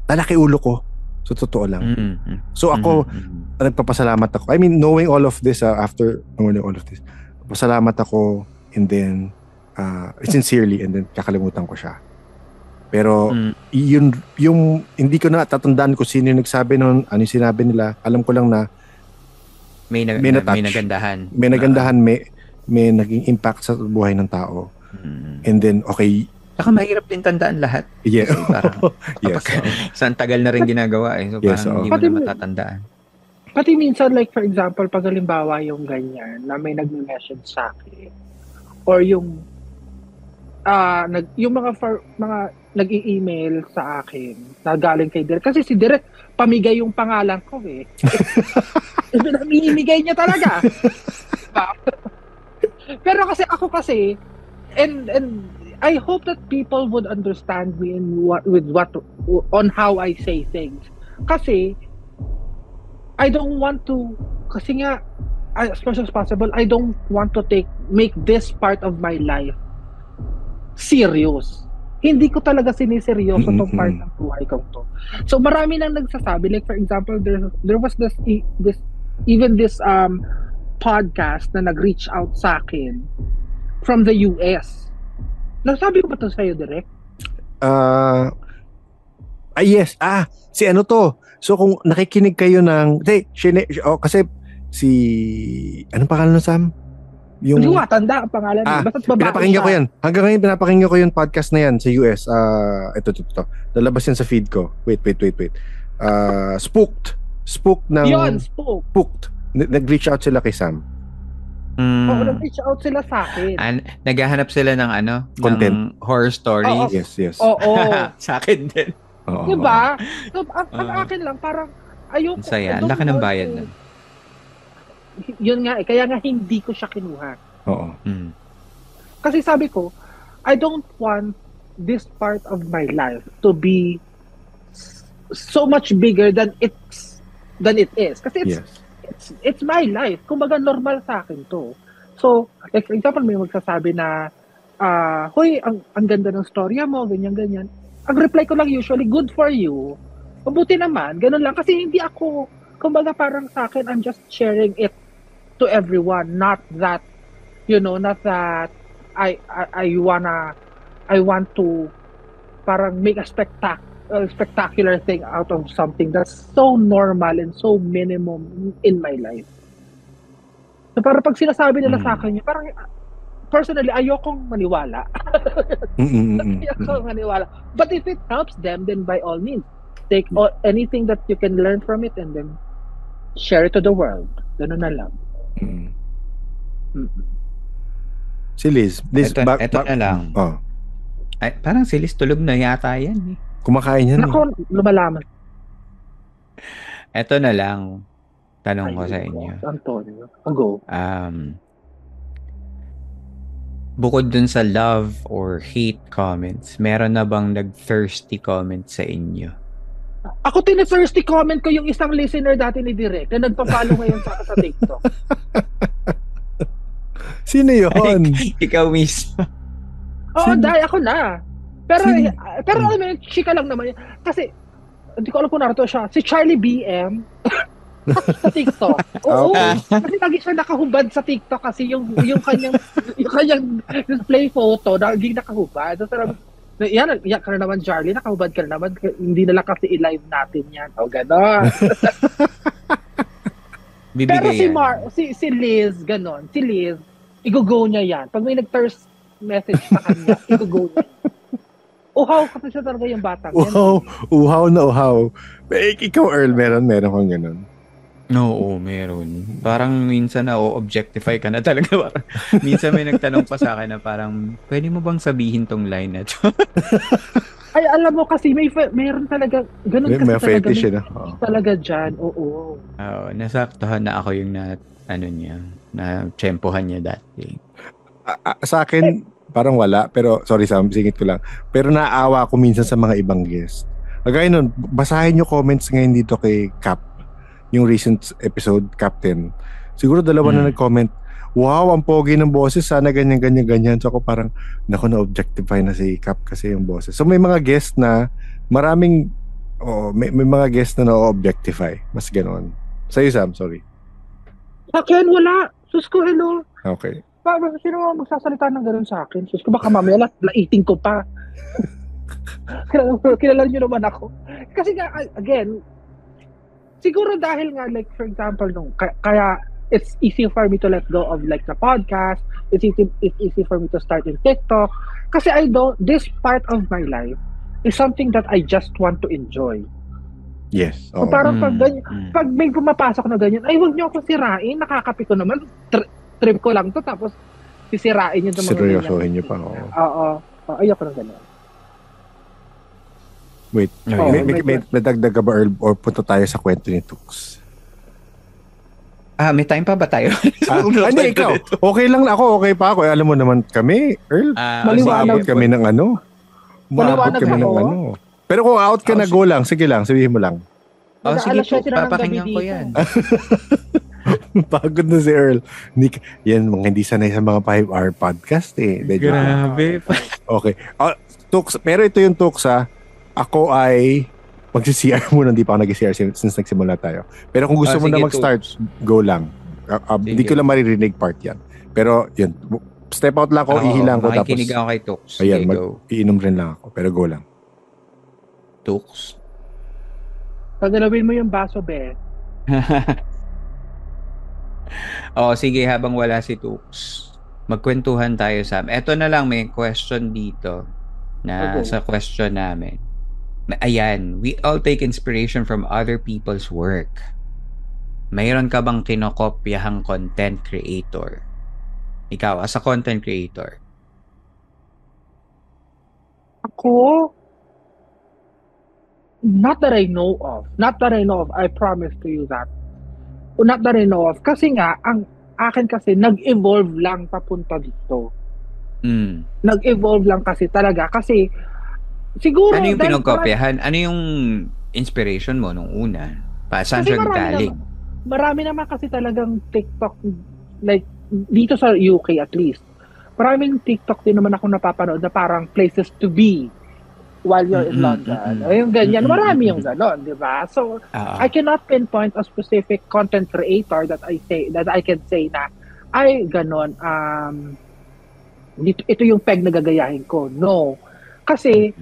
talaki ulo ko. Sa totoo lang. So ako, nagpapasalamat ako. I mean, knowing all of this, after knowing all of this, pasalamat ako, and then, sincerely, and then kakalimutan ko siya. Pero yung hindi ko na tatandaan kung sino yung nagsabi noon, ano yung sinabi nila. Alam ko lang na may nagandahan. May nagandahan, may naging impact sa buhay ng tao. And then, okay. Saka mahirap din tandaan lahat. Yeah. Kasi parang, yes. Sa tagal na rin ginagawa eh. So parang hindi mo na matatandaan. Pati minsan, like for example, pag halimbawa yung ganyan, na may nag-message sa akin, or yung yung mga nag-i-email sa akin na galing kay Derek. Kasi si Derek, pamigay yung pangalan ko eh. Pinamimigay niya talaga. Pero kasi ako kasi, and I hope that people would understand me on how I say things. Kasi, I don't want to, kasi nga, as much as possible, I don't want to make this part of my life serious. Hindi ko talaga siniseryoso tong part ng buhay ko to. So marami nang nagsasabi, like for example, there was this podcast na nag-reach out sa akin from the US. Nasabi ko ba to sa'yo direct? Yes. Si ano to? So kung nakikinig kayo ng kasi si anong pangalan ng Sam? Hindi ko matanda ang pangalan. Basta babae pinapakinggan ko yan. Hanggang ngayon pinapakinggan ko yung podcast na yan sa US. Ito. Lalabas yan sa feed ko. Wait. Spooked. Spooked ng... Yun, Spooked. Nag-reach out sila kay Sam. Oo, nag-reach out sila sa akin. Naghahanap sila ng content. ng horror stories. Yes. Oo. Sa akin din. Diba? So, ang akin lang, parang ayoko. Saya. Ang laki ng bayad nun. Yun nga kaya nga hindi ko siya kinuha. Oo. Kasi sabi ko, I don't want this part of my life to be so much bigger than it is. Kasi it's my life. Kumbaga normal sa akin to. So, like for example, may magsasabi na hoy, ang ganda ng storya mo, ganyan. Ang reply ko lang usually, good for you. Mabuti naman, ganun lang. Kasi hindi ako, kumbaga parang sa akin, I'm just sharing it to everyone, not that I want to parang make a spectacular thing out of something that's so normal and so minimum in my life. So parang pag sinasabi nila sa akin, parang personally ayokong maniwala. Ayokong maniwala. But if it helps them, then by all means, take anything that you can learn from it and then share it to the world. Ganun na lang. Si Liz ito na lang. Ay, parang si Liz tulog na yata yan. Kumakain yan. Ako, lumalaman. Ito na lang. Tanong ko sa inyo. Antonio, go. Bukod dun sa love or hate comments, meron na bang nag-thirsty comment sa inyo? Ako tin-thirsty comment ko yung isang listener dati ni Direk na nagpa-follow ngayon sa TikTok. Sino yun? Ikaw mismo. Oo, dahil ako na. Pero alam mo yun, chika lang naman yun. Kasi, hindi ko alam kung narito siya. Si Charlie BM sa TikTok. Oo. Kasi lagi siya nakahubad sa TikTok kasi yung kanyang display photo, naging nakahubad. So, yan ka na naman, Charlie, nakahubad ka na naman. Hindi na lang kasi i-live natin yan. O, gano'n. Pero si Liz, gano'n. Si Liz, i-go niya yan. Pag may nag-thirst message sa kanya, i-go niya. Uhaw kasi siya talaga yung batang yan. Uhaw na uhaw. Ikaw, Earl, meron kang gano'n. Oo, meron. Parang minsan na-objectify ka na talaga. Minsan may nagtanong pa sa akin na parang, pwede mo bang sabihin tong line na to? Ay, alam mo kasi meron talaga, ganun kasi may talaga. fetish na. Talaga dyan, oo. Nasaktahan na ako yung na tsempohan niya dati. Sa akin, parang wala. Pero, sorry Sam, singit ko lang. Pero naawa ako minsan sa mga ibang guest. Kagaya nun, basahin nyo comments ngayon dito kay Cap. Yung recent episode, Captain. Siguro dalawa na nag-comment, wow, ang pogi ng boses, sana ganyan. So ako parang, na-objectify na si Cap kasi yung boses. So may mga guest na, may mga guest na na-objectify. Mas ganoon. Sa'yo, Sam, sorry. Akin, wala. Sus ko, hello. Okay. Sino magsasalita ng gano'n sa akin? Sus ko, baka mamaya laiting ko pa. Kilala nyo naman ako. Kasi nga, again, siguro dahil nga, like, for example, kaya it's easy for me to let go of, like, the podcast. It's easy for me to start in TikTok. Kasi this part of my life is something that I just want to enjoy. Yes. So, parang pag may pumapasok na ganyan, ay, huwag niyo ako sirain. Nakakapi ko naman. Trip ko lang to. Tapos, sisirain yun. Seryosohin niyo pa. Oo. Ayoko na ganyan. Wait, may nadagdag ka ba, Earl, or punta tayo sa kwento ni Tux? May time pa ba tayo? Hindi, ikaw. Okay lang ako, okay pa ako. Alam mo naman kami, Earl. Maabot kami ng Maliwanag Pero kung out ka na, go lang. Sige lang, sabihin mo lang. sige Mag-aalas po, 7 na ng gabi papakinggan ko dito. yan. Pagod na si Earl. Yan, mga hindi sanay sa mga 5-hour podcast eh. Medyo- Grabe. Okay. Tux, pero ito yung Tux Ako ay magsi-CR muna. Hindi pa ako nag-CR since nagsimula tayo. Pero kung gusto mo sige, na mag-start, go lang. Hindi Sige. ko lang maririnig part yan. Pero yun, step out lang ako, ihilang ko. Tapos, Makikinig ako kay Tux. ayan, Sige, go. iinom rin lang ako. Pero go lang. Tux. Pagalawin mo yung baso, be. Sige, habang wala si Tux, magkwentuhan tayo, Sam. Eto na lang, may question dito na Okay. sa question namin. Ayan, we all take inspiration from other people's work. Mayroon ka bang kinokopyahang content creator? Ikaw, as a content creator. Ako, not that I know of. Not that I know of. I promise to you that. Not that I know of. Kasi nga, ang akin kasi, nag-evolve lang papunta dito. Nag-evolve lang kasi talaga. Kasi, siguro... Ano yung dahil pinagkopyahan? Ano yung inspiration mo nung una? Saan Kasi siya galing? Marami naman kasi talagang TikTok, like, dito sa UK at least. Maraming TikTok din naman ako napapanood na parang places to be while you're in London. Yung ganyan. Marami yung gano'n, di ba? So, I cannot pinpoint a specific content creator that I can say na, ay, gano'n, ito yung peg na gagayahin ko. No. Kasi,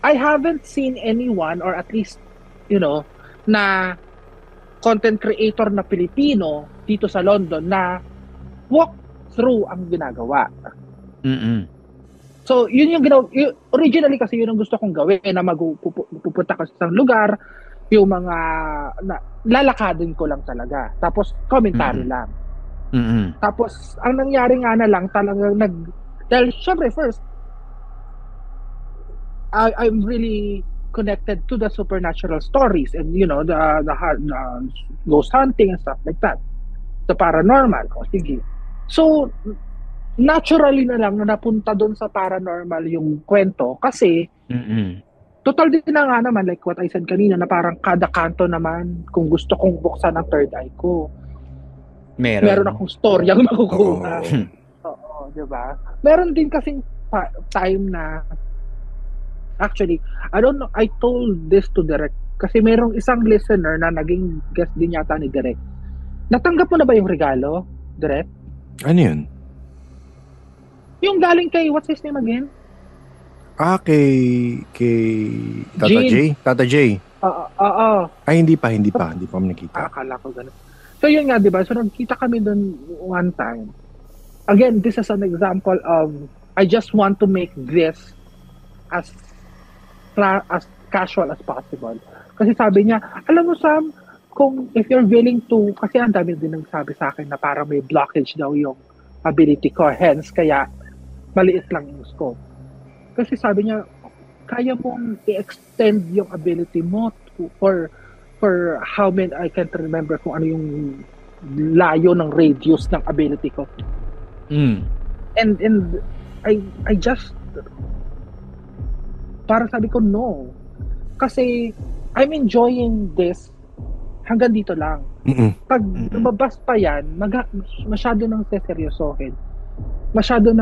I haven't seen anyone, or at least, na content creator na Pilipino dito sa London na walk through ang ginagawa. So, yun yung originally kasi yun ang gusto kong gawin na pupunta ka sa isang lugar, yung mga lalakadin ko lang talaga. Tapos, commentary lang. Tapos, ang nangyari nga na lang talagang dahil syempre first, I'm really connected to the supernatural stories and the ghost hunting and stuff like that. The paranormal. Sige. So, naturally na lang na napunta doon sa paranormal yung kwento kasi total din na nga naman like what I said kanina na parang kada kanto naman kung gusto kong buksan ang third eye ko. Meron akong storyang makukuha. Oo, di ba? Meron din kasing time na actually, I don't know, I told this to Direk kasi merong isang listener na naging guest din yata ni Direk. Natanggap mo na ba yung regalo, Direk? Ano yun? Yung galing kay, what's his name again? Kay Tata Jean. J? Tata J. Oo. Ay, hindi pa mo nakita. Akala ko ganun. So yun nga, di ba? So nagkita kami doon one time. Again, this is an example of, I just want to make this as casual as possible. Kasi sabi niya, alam mo Sam, if you're willing to, kasi ang dami din nagsabi sa akin na parang may blockage daw yung ability ko, hence kaya maliit lang yung scope. Kasi sabi niya, kaya mong i-extend yung ability mo for how many, I can't remember kung ano yung layo ng radius ng ability ko. And I just para sabi ko no. Kasi I'm enjoying this hanggang dito lang. Pag lumabas pa yan, masyado nang seseryosohin. Masyado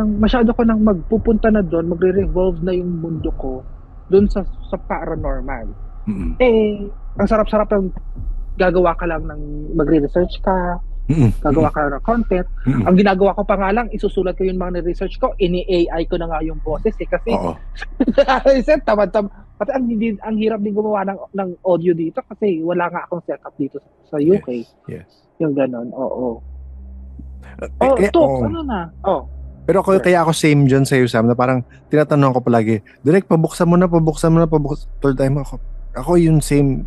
ko nang magpupunta na doon, magre-revolve na yung mundo ko doon sa paranormal. Ang sarap-sarap ng gagawa ka lang ng magre-research ka, gagawa ka ng content. Ang ginagawa ko pa nga lang, isusulat ko yung mga research ko, ini-AI ko na nga yung boses kasi tamad-tamad. Pati ang hirap din gumawa ng audio dito kasi wala nga akong setup dito sa UK. Yes. Yung ganon, oo. Ano na? Pero kaya ako same dyan sa'yo, Sam, na parang tinatanong ko palagi, direct, pabuksan mo na. Third time ako yung same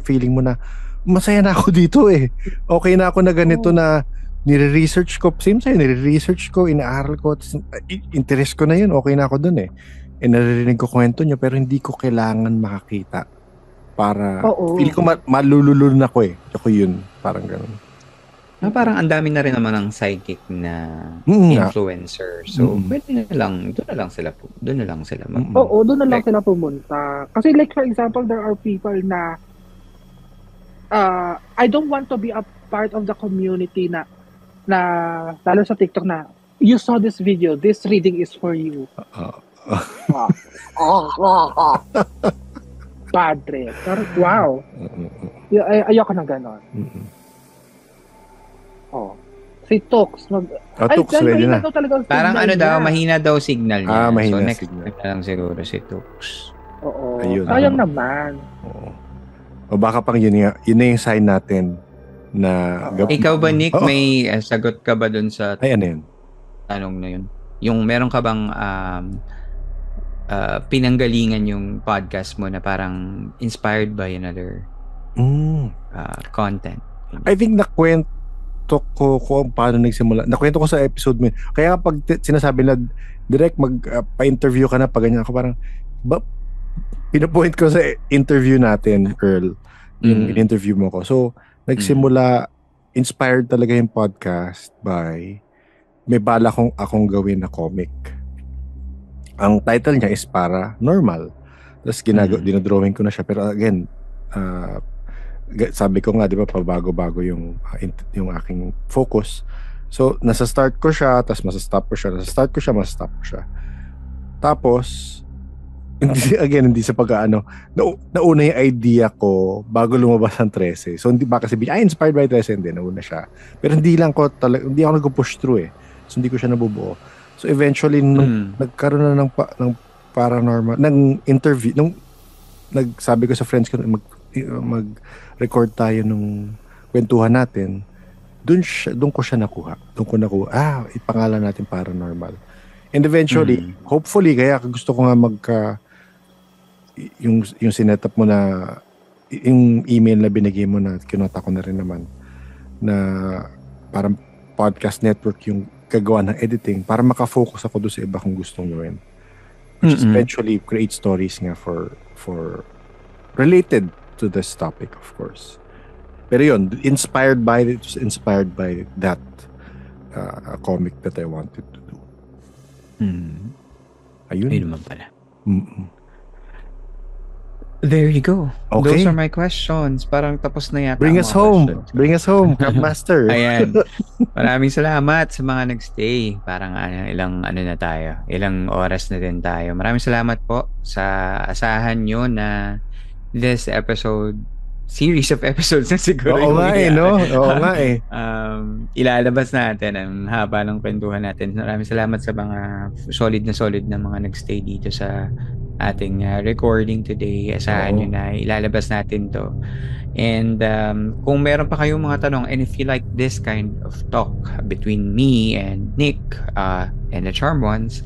feeling mo na, masaya na ako dito eh. Okay na ako na ganito na nire-research ko. Same sa'yo, nire-research ko, inaaral ko. Interest ko na yun, okay na ako dun eh. Naririnig ko kwento nyo, pero hindi ko kailangan makakita. Para, feel ko malululun ako eh. Ako yun, parang ganun. Parang ang dami na rin naman ng psychic na influencer. So, pwede na lang, doon na lang sila doon na lang sila pumunta. Kasi like for example, there are people na I don't want to be a part of the community na lalo sa TikTok na you saw this video, this reading is for you. Padre. Pero, wow. Ayoko ng ganon. Si Tox. Tox, ready na. Parang mahina daw signal niya. Mahina so next signal. na lang siguro si Tox. Oo. Ayun. Sayang naman. Oo. O baka pang yun na yung sign natin na... Ikaw ba, Nick, may sagot ka ba dun sa ano yun? tanong na yun? Yung meron ka bang pinanggalingan yung podcast mo na parang inspired by another content? I think nakwento ko kung paano nagsimula. Nakwento ko sa episode mo. Kaya pag sinasabi na direct pa-interview ka na pag ganyan ako, parang pinapoint ko sa interview natin, Earl, yung in-interview mo ko. So, nagsimula, inspired talaga yung podcast by may bala akong gawin na comic. Ang title niya is Paranormal. Tapos dinodrawing ko na siya. Pero again, sabi ko nga, di ba, pabago-bago yung aking focus. So, nasa-start ko siya, tapos masa-stop ko siya. Nasa-start ko siya, masa-stop ko siya. Tapos, hindi sa pag-ano, nauna yung idea ko bago lumabas ang 13. So, hindi ba kasi inspired by 13 din, nauna siya. Pero hindi ako nag-push through eh. So, hindi ko siya nabubuo. So, eventually, nagkaroon na ng paranormal, ng interview, nagsabi ko sa friends ko, mag-record tayo nung kwentuhan natin, doon ko siya nakuha. Ipangalan natin Paranormal. And eventually, hopefully, kaya gusto ko nga yung sinetup mo na, yung email na binigay mo na, kinota ko na rin naman, na parang podcast network yung gagawa ng editing para makafocus ako doon sa iba kong gustong gawin. Which is eventually create stories nga for related to this topic, of course. Pero yun, inspired by that comic that I wanted to do. Ayun. Ayun naman pala. There you go. Okay. Those are my questions. Parang tapos na yata. Bring us home, Master. Ayan. Maraming salamat sa mga nagstay. Parang ilang oras na din tayo. Maraming salamat po sa asahan nyo na this series of episodes na siguro. Oo nga eh. Ilalabas natin ang haba ng kwentuhan natin. Maraming salamat sa mga solid na mga nagstay dito sa ating recording today. Asahan nyo na ilalabas natin to. And kung meron pa kayong mga tanong, and if you like this kind of talk between me and Nick and the Charmed Ones,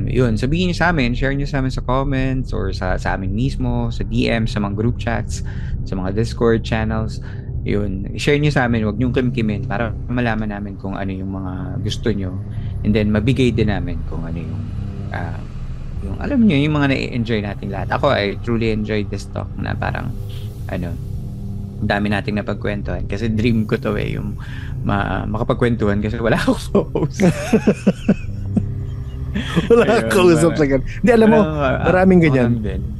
yun, sabihin nyo sa amin, share nyo sa amin sa comments or sa amin mismo, sa DM, sa mga group chats, sa mga Discord channels. Yun, share nyo sa amin, huwag nyo kimkimin para malaman namin kung ano yung mga gusto nyo, and then mabigay din namin kung ano yung alam nyo, yung mga na-enjoy natin lahat. Ako, I truly enjoyed this talk na parang dami nating napagkwentuhan kasi dream ko to yung makapagkwentuhan kasi wala akong host. Wala akong kausap sa ganyan. Hindi, alam mo,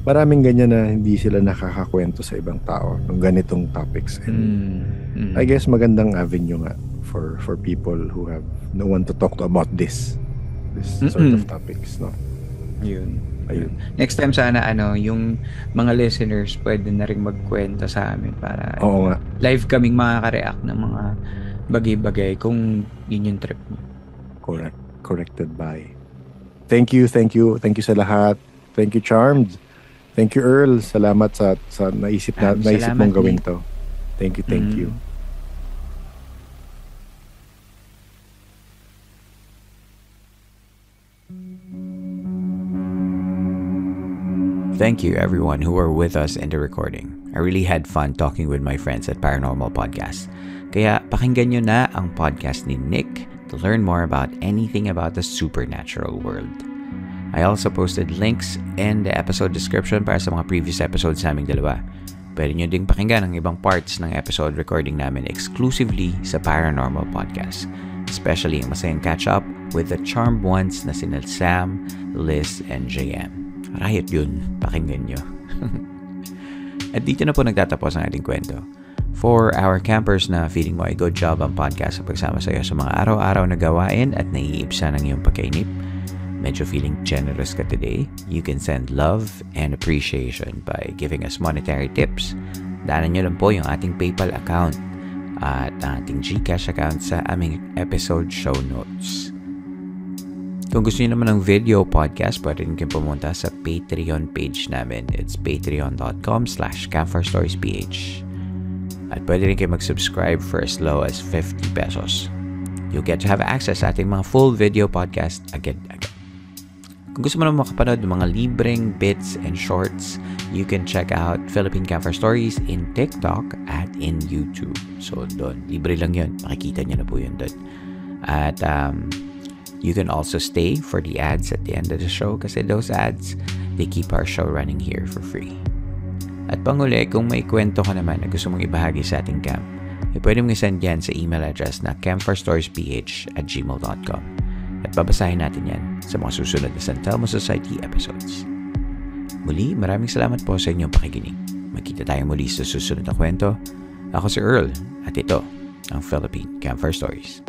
maraming ganyan na hindi sila nakakakwento sa ibang tao ng ganitong topics. And I guess magandang avenue nga for people who have no one to talk to about this sort of topics, no? Ayun. Next time sana yung mga listeners pwede na rin magkwento sa amin para live kaming makaka-react ng mga bagay-bagay kung yun yung trip niyo. Corrected by. Thank you sa lahat. Thank you, Charmed. Thank you, Earl. Salamat sa naisip mong gawin to. Thank you. Thank you everyone who were with us in the recording. I really had fun talking with my friends at Paranormal Podcast. Kaya pakinggan nyo na ang podcast ni Nick to learn more about anything about the supernatural world. I also posted links in the episode description para sa mga previous episodes naming dalawa. Pwede nyo ding pakinggan ang ibang parts ng episode recording namin exclusively sa Paranormal Podcast. Especially ang masayang catch-up with the Charmed Ones na sina Sam, Liz, and JM. Riot yun. Pakinggan nyo. At dito na po nagtatapos ang ating kwento. For our campers na feeling mo ay good job ang podcast sa pagsama sa iyo sa mga araw-araw na gawain at naiibsa ng iyong pagkainip, medyo feeling generous ka today, you can send love and appreciation by giving us monetary tips. Daanan nyo lang po yung ating PayPal account at ating GCash account sa aming episode show notes. Kung gusto niyo naman ng video podcast, pwede rin kayo pumunta sa Patreon page namin. It's patreon.com/campfirestoriesph. At pwede rin kayo mag-subscribe for as low as 50 pesos. You'll get to have access sa ating mga full video podcast agad-agad. Kung gusto mo naman makapanood ng mga libreng bits and shorts, you can check out Philippine Campfire Stories in TikTok at in YouTube. So doon, libre lang yun. Makikita niyo na po yun doon. At you can also stay for the ads at the end of the show kasi those ads, they keep our show running here for free. At panguli, kung may kwento ka naman na gusto mong ibahagi sa ating camp, pwede mong isend yan sa email address na campfirestoriesph@gmail.com at babasahin natin yan sa mga susunod na San Telmo Society episodes. Muli, maraming salamat po sa inyong pakikinig. Magkita tayo muli sa susunod na kwento. Ako si Earl at ito ang Philippine Campfire Stories.